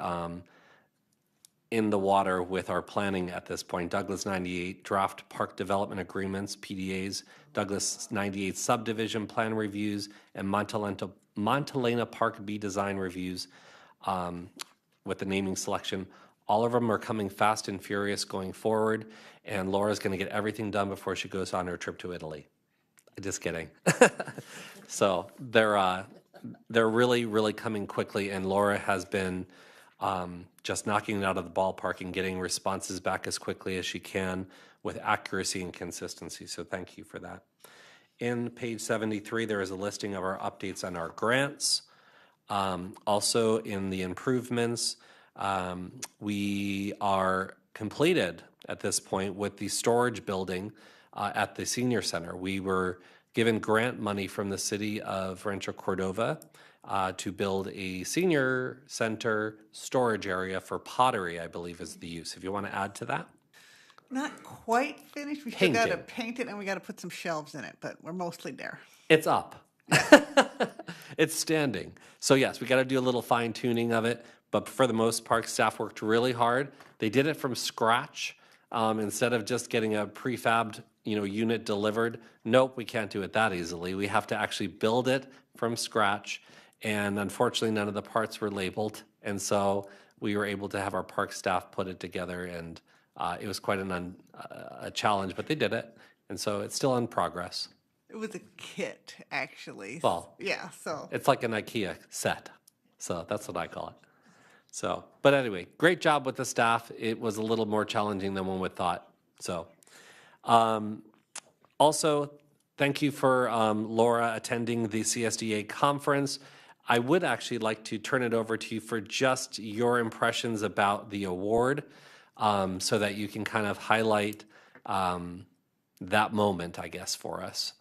in the water with our planning at this point. Douglas 98 draft park development agreements, PDAs, Douglas 98 subdivision plan reviews, and Montalena Park B design reviews with the naming selection. All of them are coming fast and furious going forward, and Laura's going to get everything done before she goes on her trip to Italy. Just kidding. So they're really, really coming quickly, and Laura has been just knocking it out of the ballpark and getting responses back as quickly as she can with accuracy and consistency. So thank you for that. In page 73, there is a listing of our updates on our grants. Also in the improvements, we are completed at this point with the storage building at the senior center. We were given grant money from the city of Rancho Cordova to build a senior center storage area for pottery, I believe is the use. If you want to add to that? Not quite finished. We still got to Painting. paint it and we got to put some shelves in it, but we're mostly there. It's up. It's standing. So yes, we got to do a little fine tuning of it, but for the most part, staff worked really hard. They did it from scratch instead of just getting a prefabbed, unit delivered. Nope, we can't do it that easily. We have to actually build it from scratch, and unfortunately, none of the parts were labeled, and so we were able to have our park staff put it together, and it was quite a challenge, but they did it, and so it's still in progress. It was a kit, actually. Well, yeah, so. It's like an IKEA set. So that's what I call it. So, but anyway, great job with the staff. It was a little more challenging than one would thought. So, also, thank you for Laura attending the CSDA conference. I would actually like to turn it over to you for just your impressions about the award so that you can kind of highlight that moment, I guess, for us.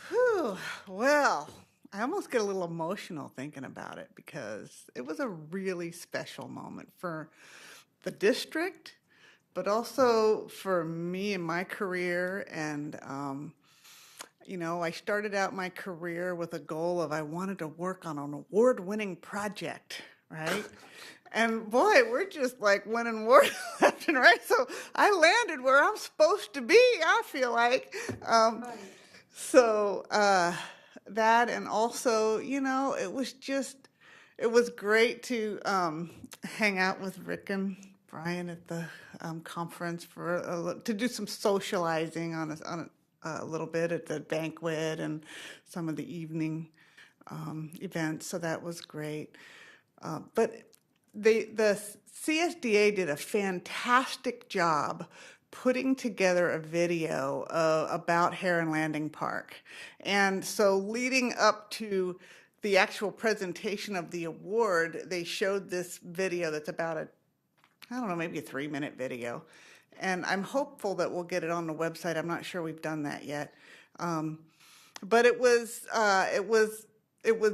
Whew, well, I almost get a little emotional thinking about it because it was a really special moment for the district, but also for me and my career. And, I started out my career with a goal of I wanted to work on an award-winning project, right? And boy, we're just like winning awards left and right. So I landed where I'm supposed to be, I feel like. So that, and also, it was great to hang out with Rick and Brian at the conference to do some socializing on a little bit at the banquet and some of the evening events. So that was great. But the CSDA did a fantastic job putting together a video about Heron Landing Park. And so leading up to the actual presentation of the award, they showed this video that's about maybe a 3-minute video. And I'm hopeful that we'll get it on the website. I'm not sure we've done that yet. But it was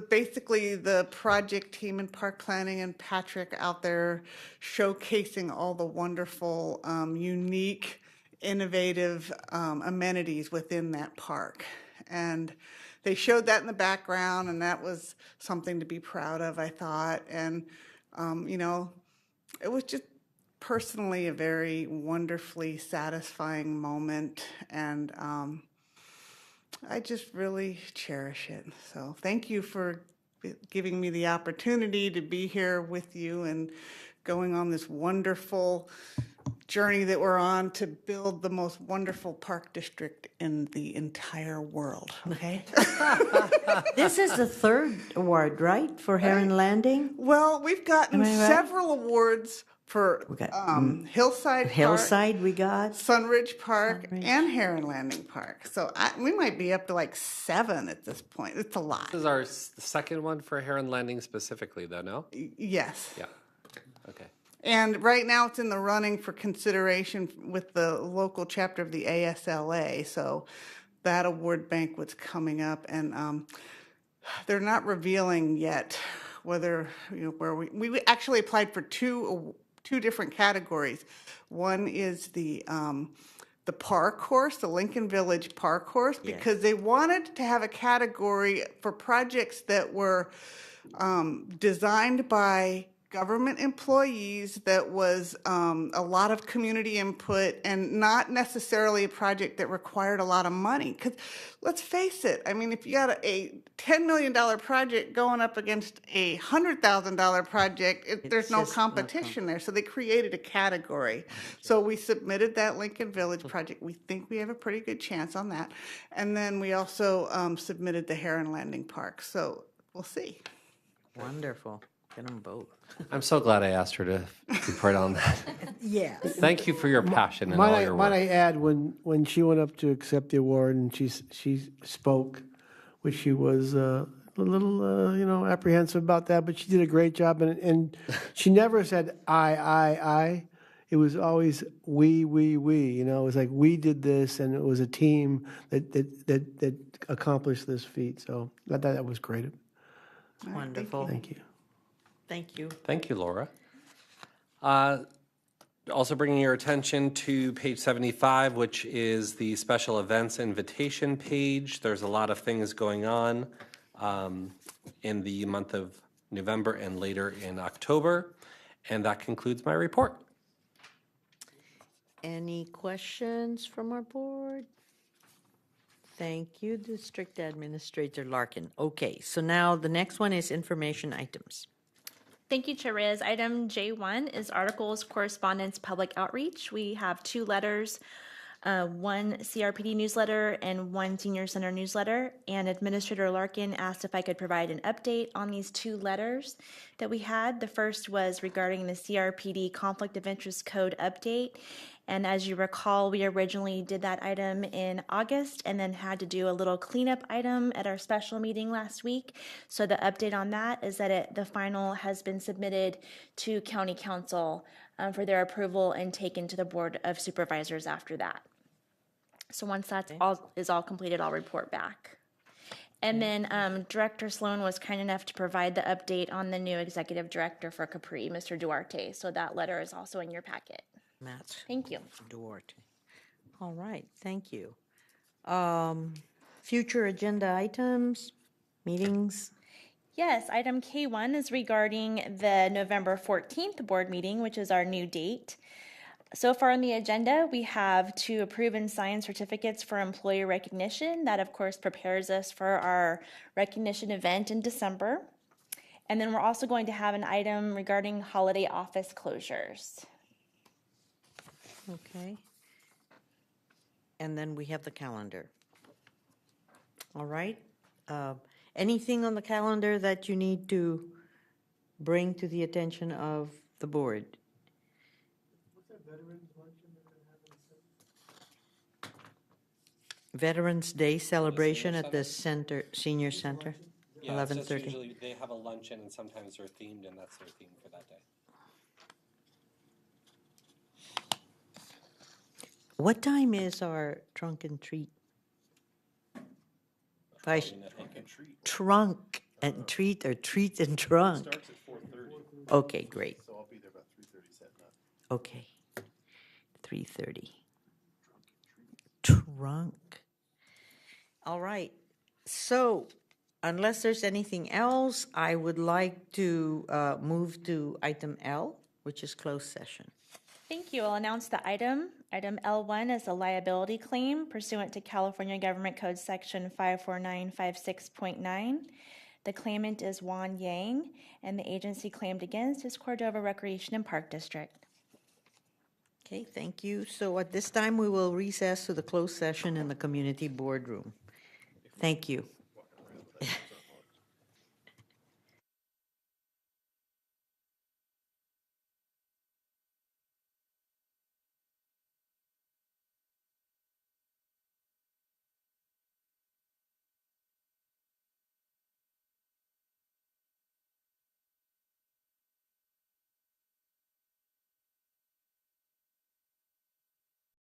basically the project team in park planning and Patrick out there showcasing all the wonderful, unique, innovative amenities within that park. And they showed that in the background, and that was something to be proud of, I thought. And, it was just personally a very wonderfully satisfying moment. And I just really cherish it. So thank you for giving me the opportunity to be here with you and going on this wonderful journey that we're on to build the most wonderful park district in the entire world. Okay. This is the third award, right, for Heron Landing? Well, we've gotten Am I right? several awards for Hillside Hillside we got. Sunridge Park, and Heron Landing Park. So we might be up to like 7 at this point. It's a lot. This is our second one for Heron Landing specifically, though, no? Yes. Yeah. Okay. And right now it's in the running for consideration with the local chapter of the ASLA. So that award banquet's coming up, and they're not revealing yet whether, where we actually applied for two different categories. One is the park course, the Lincoln Village Park course, because they wanted to have a category for projects that were designed by government employees, that was a lot of community input, and not necessarily a project that required a lot of money. Because let's face it, I mean, if you got a $10 million project going up against a $100,000 project, there's no competition there. So they created a category. So we submitted that Lincoln Village project. We think we have a pretty good chance on that. And then we also submitted the Heron Landing Park. So we'll see. Wonderful. Get them both. I'm so glad I asked her to report on that. Yeah. Thank you for your passion and all your work. Might I add, when she went up to accept the award and she spoke, which she was a little apprehensive about that, but she did a great job, and she never said I. it was always we, you know, it was like we did this and it was a team that accomplished this feat. So I thought that was great. Wonderful. Thank you. Thank you. Thank you, Laura. Also bringing your attention to page 75, which is the special events invitation page. There's a lot of things going on in the month of November and later in October. And that concludes my report. Any questions from our board? Thank you, District Administrator Larkin. Okay, so now the next one is information items. Thank you, Chair Reyes. Item J1 is articles, correspondence, public outreach. We have 2 letters, one CRPD newsletter and one senior center newsletter. And Administrator Larkin asked if I could provide an update on these 2 letters that we had. The first was regarding the CRPD Conflict of Interest Code update. And as you recall, we originally did that item in August and then had to do a little cleanup item at our special meeting last week. So the update on that is that the final has been submitted to County Council for their approval and taken to the Board of Supervisors after that. So once that's all completed, I'll report back. And then Director Sloan was kind enough to provide the update on the new Executive Director for Capri, Mr. Duarte. So that letter is also in your packet. Matt Thank you. Duarte. All right, thank you. Future agenda items, meetings. Yes, item K1 is regarding the November 14th board meeting, which is our new date. So far on the agenda, we have to approve and sign certificates for employee recognition. That, of course, prepares us for our recognition event in December. And then we're also going to have an item regarding holiday office closures. Okay. And then we have the calendar. All right. Anything on the calendar that you need to bring to the attention of the board? Veterans Day celebration at the center, senior center, 11:30. Usually they have a luncheon and sometimes they're themed, and that's their theme for that day. What time is our trunk and treat? Trunk and treat, or treat and trunk? Starts at 4:30. Okay, great. So I'll be there about 3:30 setting up. Okay. 3:30. Trunk. All right. So unless there's anything else, I would like to move to item L, which is closed session. Thank you. I'll announce the item. Item L1 is a liability claim pursuant to California Government Code Section 54956.9. The claimant is Juan Yang, and the agency claimed against is Cordova Recreation and Park District. Okay, thank you. So at this time, we will recess to the closed session in the community boardroom. Thank you.